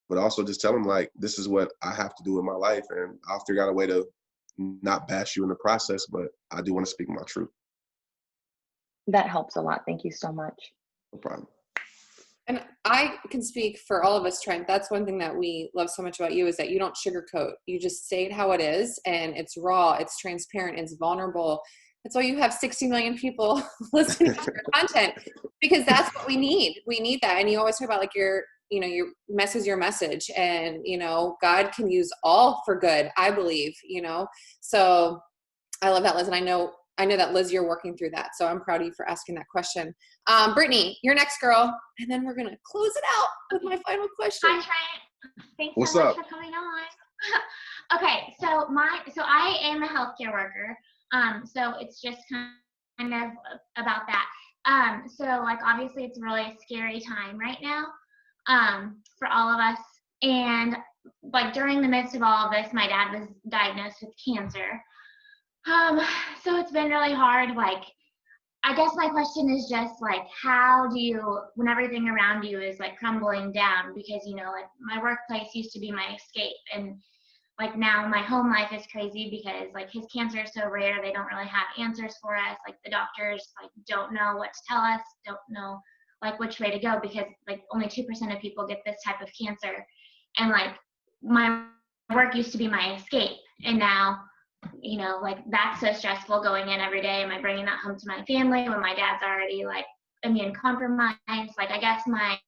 But also just tell them, like, this is what I have to do in my life, and I'll figure out a way to not bash you in the process, but I do want to speak my truth. That helps a lot. Thank you so much. No problem. And I can speak for all of us, Trent. That's one thing that we love so much about you, is that you don't sugarcoat. You just say it how it is, and it's raw, it's transparent, it's vulnerable. That's why you have 60 million people listening to your content, because that's what we need. We need that. And you always talk about, like, your message, and, you know, God can use all for good, I believe, you know. So I love that, Liz. And I know that, Liz, you're working through that. So I'm proud of you for asking that question. Brittany, you're next, girl. And then we're going to close it out with my final question. Hi, Trent. Thanks What's so much up? for coming on. Okay, so I am a healthcare worker. So it's just kind of about that. So, like, obviously it's really a scary time right now, for all of us. And, like, during the midst of all of this, my dad was diagnosed with cancer. So it's been really hard. Like, I guess my question is just, like, how do you, when everything around you is, like, crumbling down, because, you know, like, my workplace used to be my escape, and, like, now my home life is crazy because, like, his cancer is so rare, they don't really have answers for us. Like, the doctors, like, don't know what to tell us, don't know, like, which way to go, because, like, only 2% of people get this type of cancer. And, like, my work used to be my escape, and now, you know, like, that's so stressful going in every day. Am I bringing that home to my family when my dad's already, like, immune compromised? Like, I guess my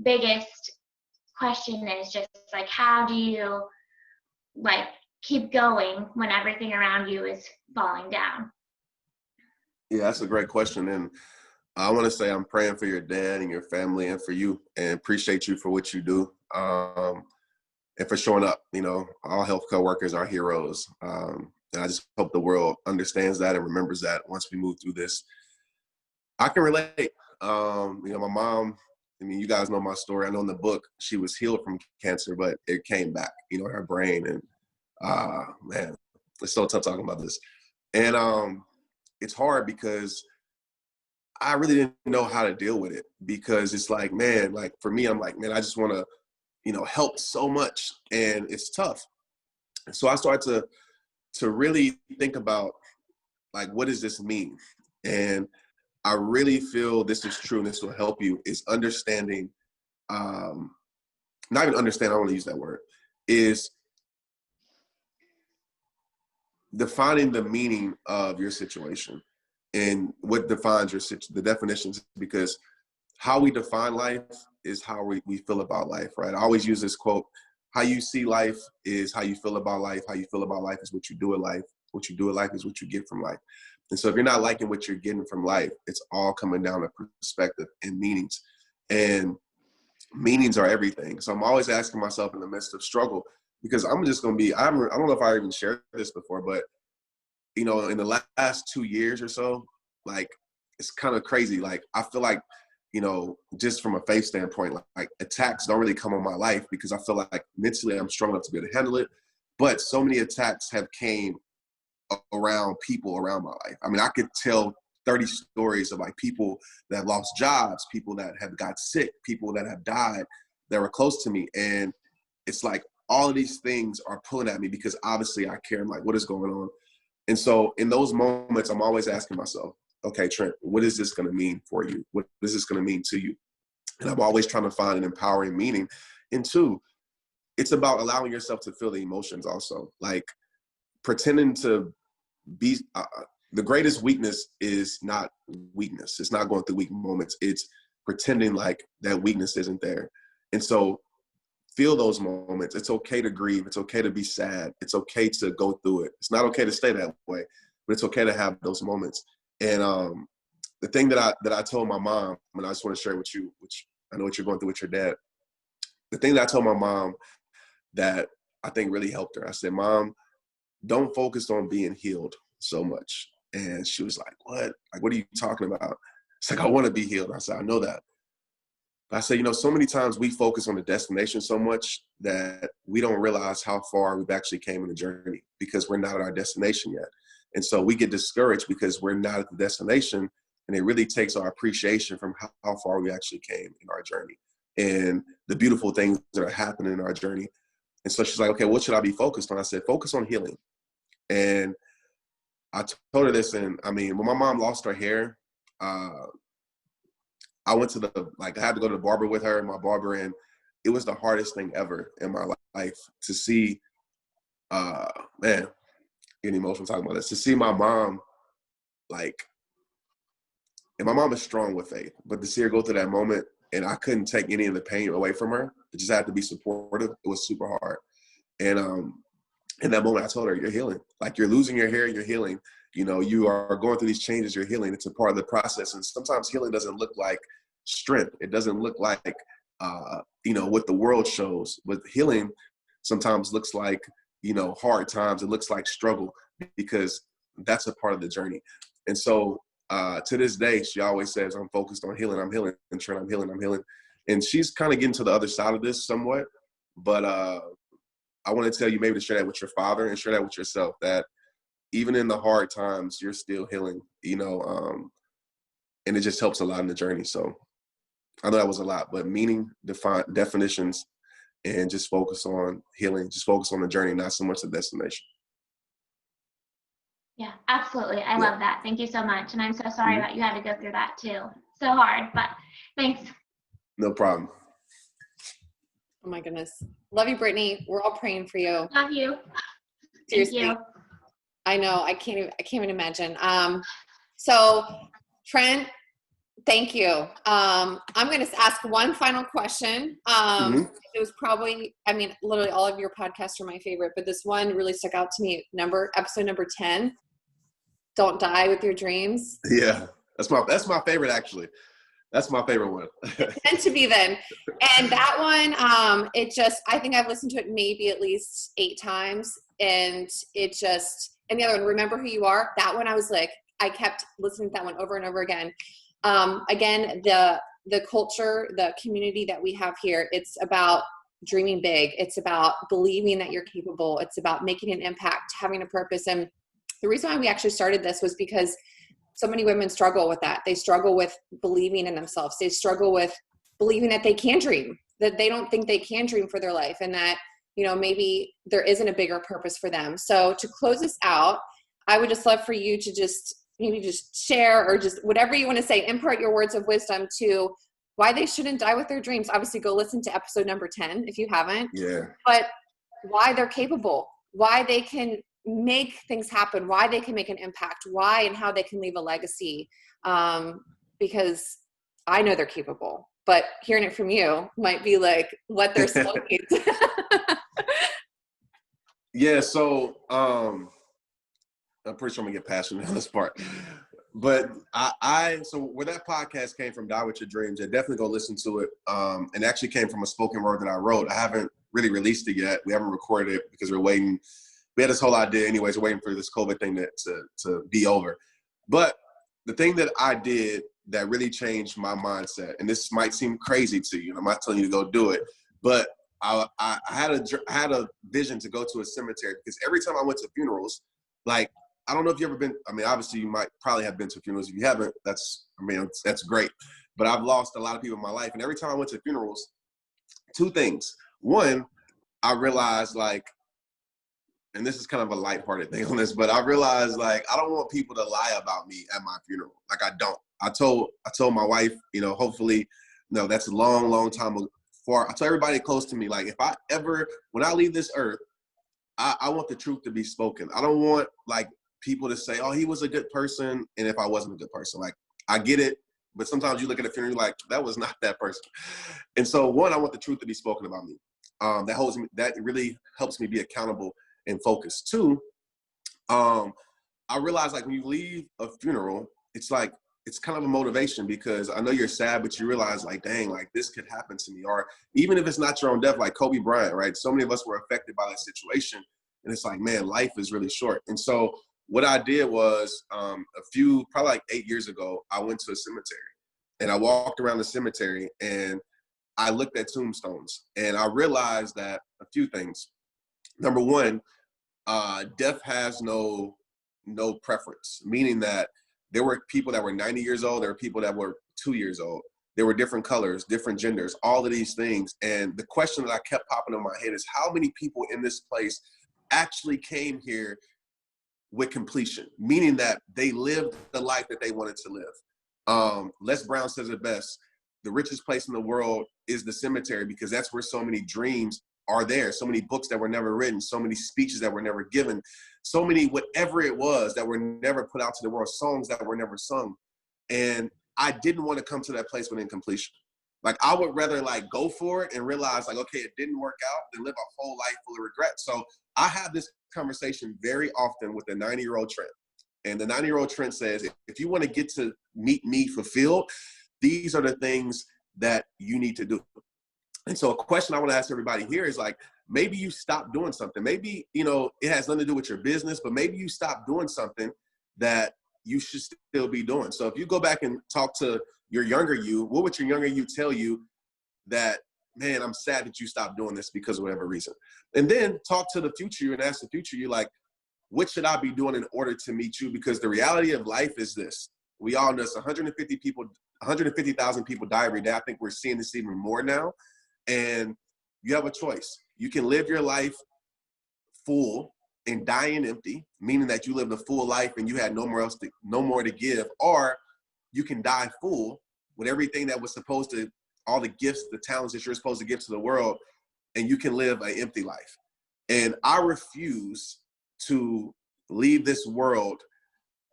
biggest question is just, like, how do you, like, keep going when everything around you is falling down? Yeah, that's a great question. And I want to say I'm praying for your dad and your family and for you, and appreciate you for what you do. And for showing up. You know, all healthcare workers are heroes. And I just hope the world understands that and remembers that once we move through this. I can relate. You know, my mom, I mean, you guys know my story. I know in the book, she was healed from cancer, but it came back, you know, her brain. And man, it's so tough talking about this. And it's hard because I really didn't know how to deal with it, because it's like, man, like, for me, I'm like, man, I just want to, you know, help so much, and it's tough. And so I started to really think about, like, what does this mean? And I really feel this is true, and this will help you, is understanding, not even understand, I don't want to use that word, is defining the meaning of your situation and what defines the definitions, because how we define life is how we feel about life, right? I always use this quote: how you see life is how you feel about life. How you feel about life is what you do in life. What you do in life is what you get from life. And so if you're not liking what you're getting from life, it's all coming down to perspective and meanings. And meanings are everything. So I'm always asking myself in the midst of struggle, because I'm just going to be, I don't know if I even shared this before, but, you know, in the last 2 years or so, like, it's kind of crazy. Like, I feel like, you know, just from a faith standpoint, like attacks don't really come on my life, because I feel like mentally I'm strong enough to be able to handle it. But so many attacks have came around people around my life. I mean, I could tell 30 stories of, like, people that have lost jobs, people that have got sick, people that have died that were close to me. And it's like all of these things are pulling at me, because obviously I care. I'm like, what is going on? And so in those moments, I'm always asking myself, okay, Trent, what is this going to mean for you? What is this going to mean to you? And I'm always trying to find an empowering meaning. And two, it's about allowing yourself to feel the emotions also. Like, pretending to be, the greatest weakness is not weakness. It's not going through weak moments. It's pretending like that weakness isn't there. And so feel those moments. It's okay to grieve. It's okay to be sad. It's okay to go through it. It's not okay to stay that way, but it's okay to have those moments. And the thing that I told my mom, and I just want to share with you, which I know what you're going through with your dad. The thing that I told my mom that I think really helped her, I said, Mom, don't focus on being healed so much. And she was like, what? Like, what are you talking about? It's like, I want to be healed. I said, I know that. But I said, you know, so many times we focus on the destination so much that we don't realize how far we've actually came in the journey because we're not at our destination yet. And so we get discouraged because we're not at the destination, and it really takes our appreciation from how far we actually came in our journey and the beautiful things that are happening in our journey. And so she's like, okay, what should I be focused on? I said, focus on healing. And I told her this, and I mean, when my mom lost her hair, I went to I had to go to the barber with her, my barber, and it was the hardest thing ever in my life to see, man, getting emotional talking about this, to see my mom, like, and my mom is strong with faith, but to see her go through that moment, and I couldn't take any of the pain away from her. It just had to be supportive. It was super hard. And in that moment, I told her, you're healing. Like, you're losing your hair, you're healing. You know, you are going through these changes, you're healing. It's a part of the process. And sometimes healing doesn't look like strength. It doesn't look like, you know, what the world shows. But healing sometimes looks like, you know, hard times. It looks like struggle, because that's a part of the journey. And so to this day, she always says, I'm focused on healing. I'm healing. And Trent, I'm healing. I'm healing. And she's kind of getting to the other side of this somewhat. But I want to tell you maybe to share that with your father and share that with yourself, that even in the hard times, you're still healing, you know, and it just helps a lot in the journey. So I know that was a lot, but meaning, definitions, and just focus on healing, just focus on the journey, not so much the destination. Yeah, absolutely. I love that. Thank you so much. And I'm so sorry that you had to go through that too. So hard, but thanks. No problem. Oh my goodness. Love you, Brittany. We're all praying for you. Love you. Seriously. Thank you. I know. I can't even imagine. So Trent, thank you. I'm going to ask one final question. It was probably, I mean, literally all of your podcasts are my favorite, but this one really stuck out to me. Episode number 10. Don't die with your dreams. Yeah, that's my favorite, actually. That's my favorite one. It's meant to be then. And that one, I think I've listened to it maybe at least 8 times. And and the other one, Remember Who You Are. That one, I kept listening to that one over and over again. Again, the culture, the community that we have here, it's about dreaming big. It's about believing that you're capable. It's about making an impact, having a purpose. And the reason why we actually started this was because so many women struggle with that. They struggle with believing in themselves. They struggle with believing that they can dream, that they don't think they can dream for their life, and that, you know, maybe there isn't a bigger purpose for them. So to close this out, I would just love for you to maybe just share, or just whatever you want to say, impart your words of wisdom to why they shouldn't die with their dreams. Obviously, go listen to episode number 10 if you haven't. Yeah. But why they're capable, why they can make things happen, why they can make an impact, why and how they can leave a legacy. Because I know they're capable, but hearing it from you might be like what they're smoking. Yeah, so I'm pretty sure I'm gonna get passionate on this part. But so where that podcast came from, Die With Your Dreams, definitely go listen to it. And actually came from a spoken word that I wrote. I haven't really released it yet. We haven't recorded it because we're waiting. We had this whole idea anyways, we're waiting for this COVID thing to be over. But the thing that I did that really changed my mindset, and this might seem crazy to you, and I'm not telling you to go do it, but I had a vision to go to a cemetery, because every time I went to funerals, like, I don't know if you've ever been, I mean, obviously you might probably have been to funerals. If you haven't, that's great. But I've lost a lot of people in my life. And every time I went to funerals, 2 things. One, I realized, like, and this is kind of a lighthearted thing on this, but I realized, like, I don't want people to lie about me at my funeral. Like, I don't. I told my wife, you know, hopefully, no, that's a long, long time before. I tell everybody close to me, like, when I leave this earth, I want the truth to be spoken. I don't want, like, people to say, oh, he was a good person, and if I wasn't a good person. Like, I get it, but sometimes you look at a funeral, you're like, that was not that person. And so, one, I want the truth to be spoken about me. That really helps me be accountable and focused. 2, I realized, like, when you leave a funeral, it's it's kind of a motivation, because I know you're sad, but you realize like, dang, like this could happen to me. Or even if it's not your own death, like Kobe Bryant, right? So many of us were affected by that situation. And it's like, man, life is really short. And so what I did was probably like 8 years ago, I went to a cemetery and I walked around the cemetery and I looked at tombstones and I realized that a few things. Number one, death has no preference, meaning that there were people that were 90 years old. There were people that were 2 years old. There were different colors, different genders, all of these things. And the question that I kept popping in my head is, how many people in this place actually came here with completion, meaning that they lived the life that they wanted to live? Les Brown says it best: the richest place in the world is the cemetery, because that's where so many dreams are there, so many books that were never written, so many speeches that were never given, so many whatever it was that were never put out to the world, songs that were never sung. And I didn't want to come to that place with incompletion. Like, I would rather like go for it and realize like, okay, it didn't work out, than live a whole life full of regret. So I have this conversation very often with the 90-year-old Trent. And the 90-year-old Trent says, if you want to get to meet me fulfilled, these are the things that you need to do. And so a question I want to ask everybody here is like, maybe you stop doing something. Maybe, it has nothing to do with your business, but maybe you stop doing something that you should still be doing. So if you go back and talk to your younger you, what would your younger you tell you? That, man, I'm sad that you stopped doing this because of whatever reason. And then talk to the future you and ask the future you, like, what should I be doing in order to meet you? Because the reality of life is this. We all know 150,000 people die every day. I think we're seeing this even more now. And you have a choice. You can live your life full and dying empty, meaning that you lived a full life and you had no more to give, or you can die full with everything that was supposed to, all the gifts, the talents that you're supposed to give to the world, and you can live an empty life. And I refuse to leave this world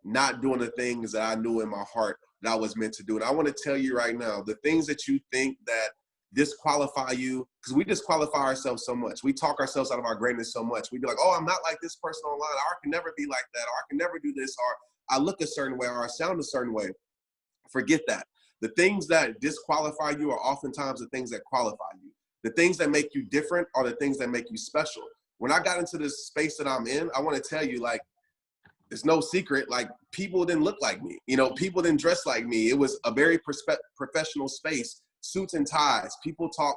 not doing the things that I knew in my heart that I was meant to do. And I want to tell you right now, the things that you think that disqualify you, because we disqualify ourselves so much. We talk ourselves out of our greatness so much. We be like, oh, I'm not like this person online, or I can never be like that, or I can never do this, or I look a certain way, or I sound a certain way. Forget that. The things that disqualify you are oftentimes the things that qualify you. The things that make you different are the things that make you special. When I got into this space that I'm in, I want to tell you, like, it's no secret, like, people didn't look like me. People didn't dress like me. It was a very professional space, suits and ties. People talk,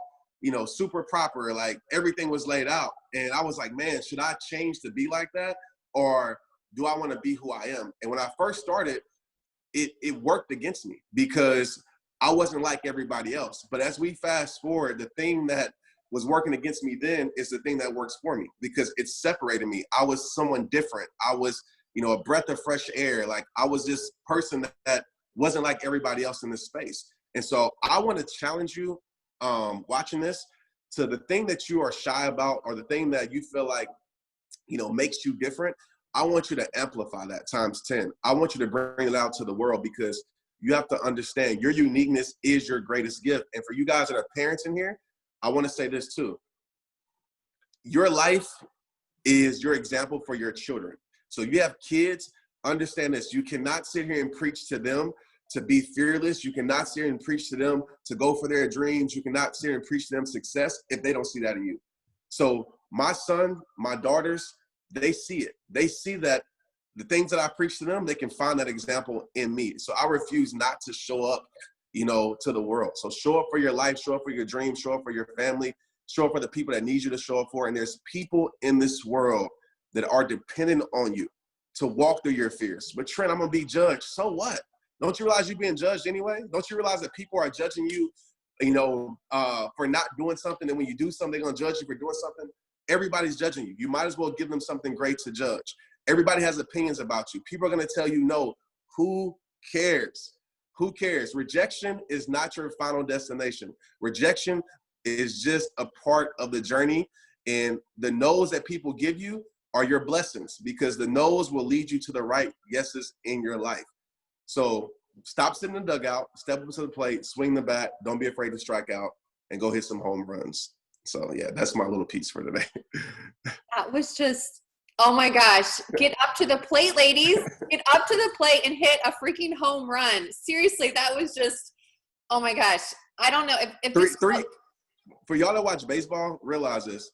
super proper, like everything was laid out. And I was like, man, should I change to be like that? Or do I want to be who I am? And when I first started, it worked against me because I wasn't like everybody else. But as we fast forward, the thing that was working against me then is the thing that works for me, because it separated me. I was someone different. I was, a breath of fresh air. Like, I was this person that wasn't like everybody else in this space. And so I want to challenge you, watching this, to the thing that you are shy about, or the thing that you feel like, makes you different. I want you to amplify that times 10. I want you to bring it out to the world, because you have to understand your uniqueness is your greatest gift. And for you guys that are parents in here, I want to say this too. Your life is your example for your children. So you have kids, understand this. You cannot sit here and preach to them to be fearless. You cannot sit here and preach to them to go for their dreams. You cannot sit here and preach to them success if they don't see that in you. So my son, my daughters, they see it. They see that the things that I preach to them, they can find that example in me. So I refuse not to show up, to the world. So show up for your life, show up for your dreams, show up for your family, show up for the people that need you to show up for. And there's people in this world that are dependent on you to walk through your fears. But Trent, I'm going to be judged. So what? Don't you realize you're being judged anyway? Don't you realize that people are judging you, for not doing something? And when you do something, they're going to judge you for doing something. Everybody's judging you. You might as well give them something great to judge. Everybody has opinions about you. People are going to tell you no. Who cares? Who cares? Rejection is not your final destination. Rejection is just a part of the journey. And the no's that people give you are your blessings, because the no's will lead you to the right yeses in your life. So stop sitting in the dugout, step up to the plate, swing the bat, don't be afraid to strike out, and go hit some home runs. So yeah, that's my little piece for today. That was just Oh my gosh. Get up to the plate, ladies. Get up to the plate and hit a freaking home run. Seriously, that was just, oh my gosh. I don't know if three for y'all that watch baseball, realize this.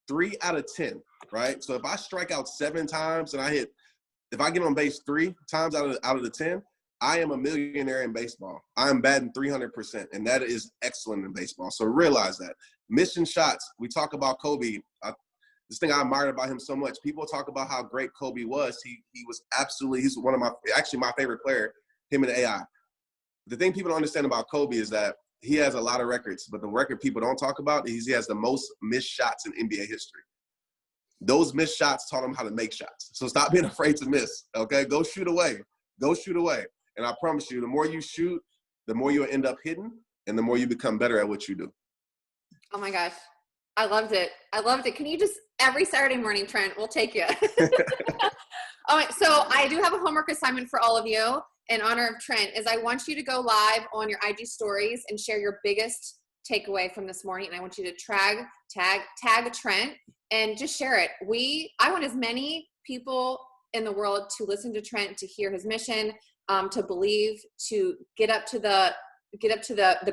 3 out of 10, right? So if I strike out 7 times and if I get on base 3 times out of the 10, I am a millionaire in baseball. I am batting 300%, and that is excellent in baseball. So realize that. Missing shots. We talk about Kobe. This thing I admired about him so much. People talk about how great Kobe was. He was absolutely, he's one of my favorite player, him and AI. The thing people don't understand about Kobe is that he has a lot of records, but the record people don't talk about is he has the most missed shots in NBA history. Those missed shots taught him how to make shots. So stop being afraid to miss, okay? Go shoot away. Go shoot away. And I promise you, the more you shoot, the more you'll end up hitting, and the more you become better at what you do. Oh my gosh. I loved it. I loved it. Can you just, every Saturday morning, Trent, we'll take you. All right, so I do have a homework assignment for all of you in honor of Trent, is I want you to go live on your IG stories and share your biggest takeaway from this morning. And I want you to tag Trent and just share it. I want as many people in the world to listen to Trent, to hear his mission, to believe, to get up to the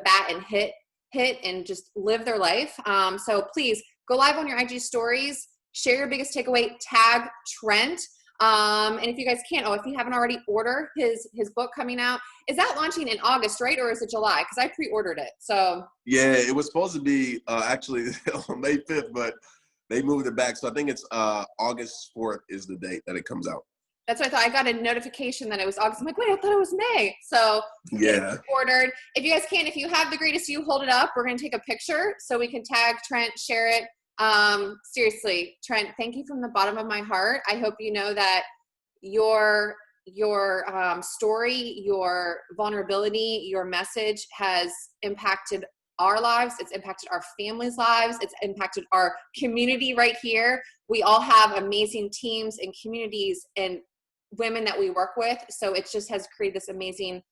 bat and hit and just live their life. So please go live on your IG stories, share your biggest takeaway, tag Trent. And if you guys can't, if you haven't already ordered his book coming out, is that launching in August, right? Or is it July? Because I pre-ordered it. So yeah, it was supposed to be actually on May 5th, but they moved it back. So I think it's August 4th is the date that it comes out. That's what I thought. I got a notification that it was August. I'm like, wait, I thought it was May. So yeah, ordered. If you guys can, if you have the greatest you, hold it up. We're going to take a picture so we can tag Trent, share it. Seriously, Trent, thank you from the bottom of my heart. I hope you know that your story, your vulnerability, your message has impacted our lives. It's impacted our families' lives. It's impacted our community right here. We all have amazing teams and communities and women that we work with. So it just has created this amazing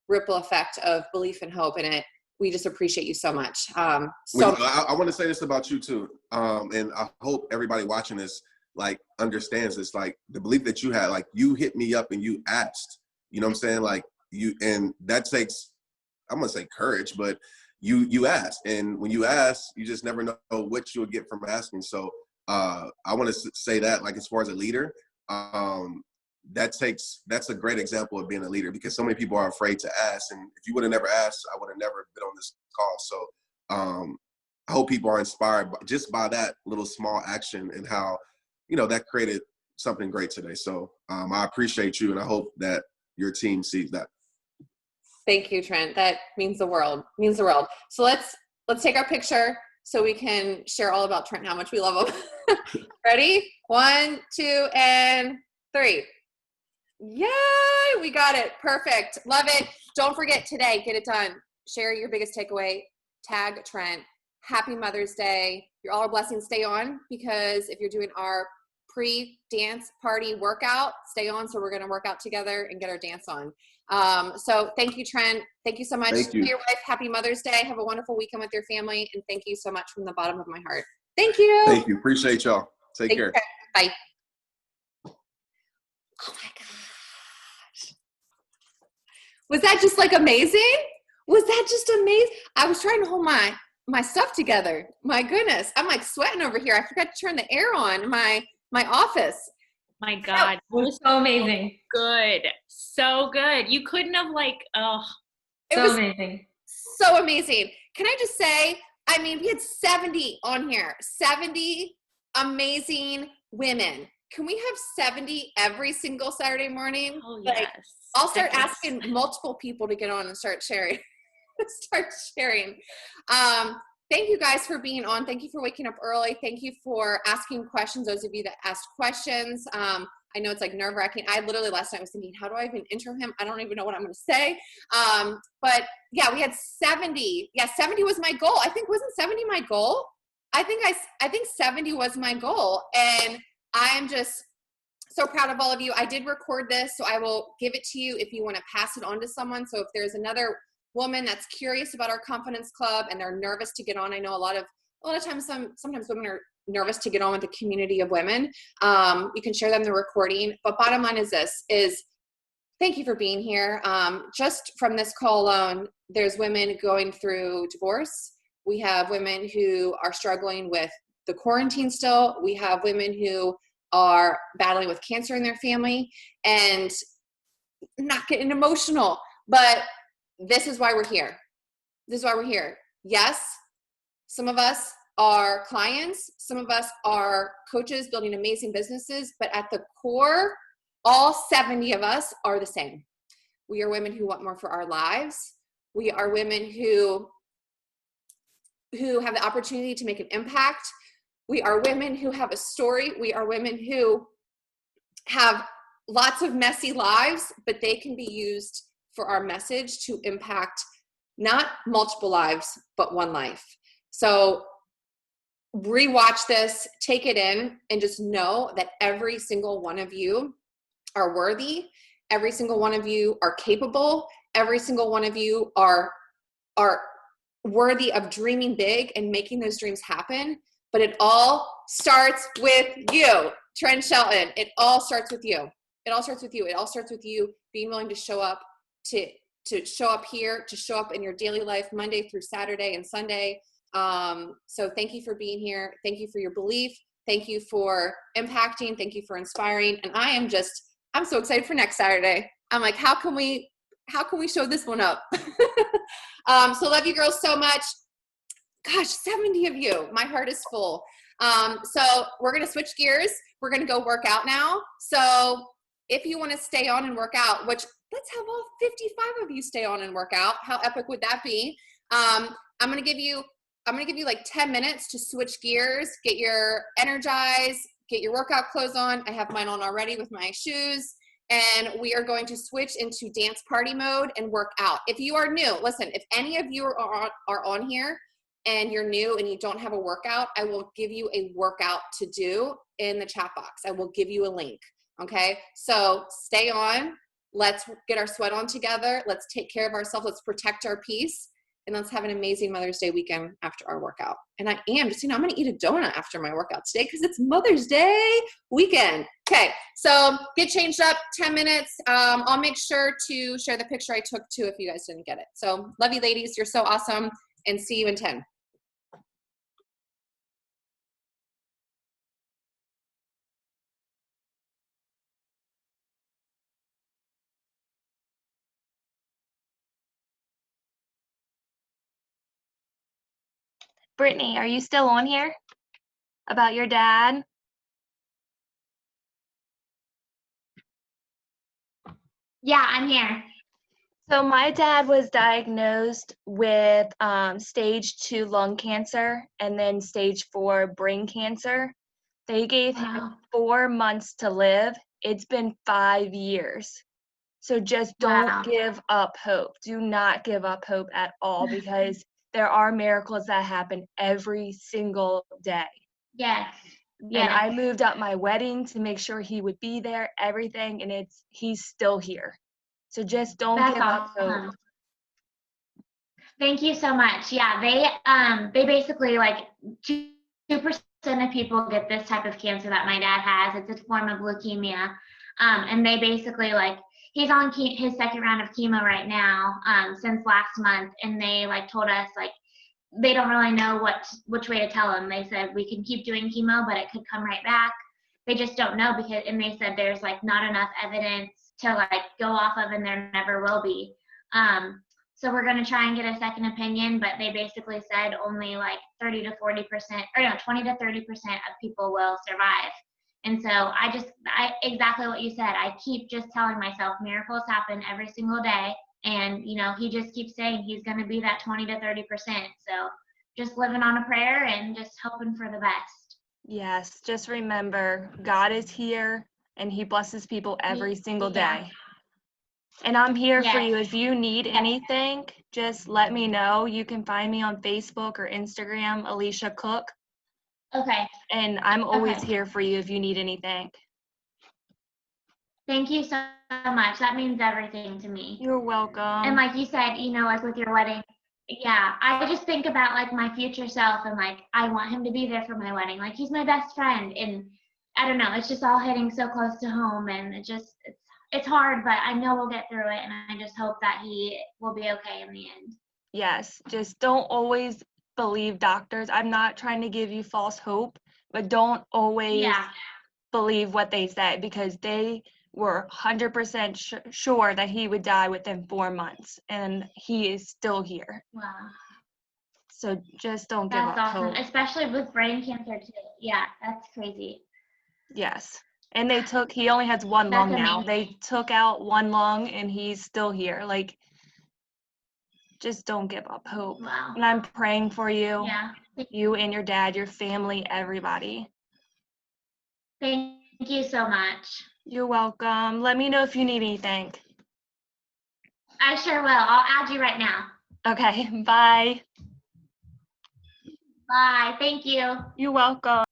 ripple effect of belief and hope in it. We just appreciate you so much. I want to say this about you too. And I hope everybody watching this understands this, the belief that you had, you hit me up and you asked, you know what I'm saying? And that takes, I'm going to say courage, but you asked. And when you ask, you just never know what you'll get from asking. So I want to say that, as far as a leader, that's a great example of being a leader, because so many people are afraid to ask. And if you would have never asked, I would have never been on this call. So I hope people are inspired just by that little small action and how, that created something great today. So I appreciate you, and I hope that your team sees that. Thank you, Trent. That means the world. So let's take our picture so we can share all about Trent and how much we love him. Ready? 1, 2, and 3. Yay! We got it. Perfect. Love it. Don't forget today, get it done. Share your biggest takeaway. Tag Trent. Happy Mother's Day. Your all our blessings. Stay on, because if you're doing our pre-dance party workout, stay on. So we're going to work out together and get our dance on. So thank you, Trent. Thank you so much. Thank you. To your wife, happy Mother's Day. Have a wonderful weekend with your family. And thank you so much from the bottom of my heart. Thank you. Thank you. Appreciate y'all. Take care. Bye. Oh my gosh. Was that just amazing? Was that just amazing? I was trying to hold my stuff together. My goodness. I'm sweating over here. I forgot to turn the air on in my office. My God, it was so amazing. Good. So good. You couldn't have amazing. So amazing. Can I just say, we had 70 on here, 70 amazing women. Can we have 70 every single Saturday morning? Oh, yes. I'll start asking multiple people to get on and start sharing. Thank you guys for being on. Thank you for waking up early. Thank you for asking questions. Those of you that asked questions. I know it's nerve-wracking. I literally last night was thinking, how do I even intro him? I don't even know what I'm going to say. But yeah, we had 70. Yeah, 70 was my goal. Wasn't 70 my goal? I think 70 was my goal. And I am just so proud of all of you. I did record this, so I will give it to you if you want to pass it on to someone. So if there's another woman that's curious about our confidence club and they're nervous to get on, I know a lot of times sometimes women are nervous to get on with the community of women, you can share them the recording. But bottom line is this, is thank you for being here. Just from this call alone, there's women going through divorce. We have women who are struggling with the quarantine still. We have women who are battling with cancer in their family, and not getting emotional, but this is why we're here. This is why we're here. Yes, some of us are clients. Some of us are coaches building amazing businesses, but at the core, all 70 of us are the same. We are women who want more for our lives. We are women who have the opportunity to make an impact. We are women who have a story. We are women who have lots of messy lives, but they can be used for our message to impact not multiple lives, but one life. So rewatch this, take it in, and just know that every single one of you are worthy. Every single one of you are capable. Every single one of you are worthy of dreaming big and making those dreams happen. But it all starts with you, Trent Shelton. It all starts with you. It all starts with you. It all starts with you being willing to show up, to show up here, to show up in your daily life, Monday through Saturday and Sunday. So thank you for being here. Thank you for your belief. Thank you for impacting. Thank you for inspiring. And I'm so excited for next Saturday. I'm like, how can we show this one up? So love you girls so much. Gosh, 70 of you. My heart is full. So we're going to switch gears. We're going to go work out now. So if you want to stay on and work out, which let's have all 55 of you stay on and work out. How epic would that be? I'm going to give you like 10 minutes to switch gears, get your energized, get your workout clothes on. I have mine on already with my shoes. And we are going to switch into dance party mode and work out. If you are new, listen, if any of you are on here and you're new and you don't have a workout, I will give you a workout to do in the chat box. I will give you a link, okay? So stay on. Let's get our sweat on together. Let's take care of ourselves. Let's protect our peace. And let's have an amazing Mother's Day weekend after our workout. And I'm going to eat a donut after my workout today because it's Mother's Day weekend. Okay, so get changed up, 10 minutes. I'll make sure to share the picture I took too if you guys didn't get it. So love you ladies. You're so awesome. And see you in 10. Brittany, are you still on here about your dad? Yeah, I'm here. So my dad was diagnosed with stage 2 lung cancer and then stage 4 brain cancer. They gave him 4 months to live. It's been 5 years. So just don't give up hope. Do not give up hope at all because there are miracles that happen every single day. Yes. And I moved up my wedding to make sure he would be there, everything, and he's still here. So just don't give up hope. Thank you so much. Yeah, they basically like 2% of people get this type of cancer that my dad has. It's a form of leukemia. And they basically like, he's on his second round of chemo right now since last month. And they like told us like, they don't really know which way to tell him. They said, we can keep doing chemo, but it could come right back. They just don't know and they said there's like not enough evidence to like go off of, and there never will be. So we're going to try and get a second opinion, but they basically said only like 20 to 30% of people will survive. And so exactly what you said, I keep just telling myself miracles happen every single day. And, he just keeps saying he's going to be that 20 to 30%. So just living on a prayer and just hoping for the best. Yes, just remember, God is here and he blesses people every single day. And I'm here for you. If you need anything, just let me know. You can find me on Facebook or Instagram, Alicia Cook. Okay. And I'm always here for you if you need anything. Thank you so much. That means everything to me. You're welcome. And like you said, like with your wedding, yeah, I just think about like my future self and like I want him to be there for my wedding. Like he's my best friend, and I don't know, it's just all hitting so close to home, and it's hard, but I know we'll get through it, and I just hope that he will be okay in the end. Yes, just don't always believe doctors. I'm not trying to give you false hope, but don't always Yeah. believe what they say, because they were 100% sure that he would die within 4 months, and he is still here. Wow. So just don't give That's up awesome, hope. especially with brain cancer too. Yeah, that's crazy. Yes. And he only has one That's lung now. amazing. They took out one lung and he's still here. Like, just don't give up hope. Wow. And I'm praying for you, Yeah. you and your dad, your family, everybody. Thank you so much. You're welcome. Let me know if you need anything. I sure will. I'll add you right now. Okay, bye. Bye. Thank you. You're welcome.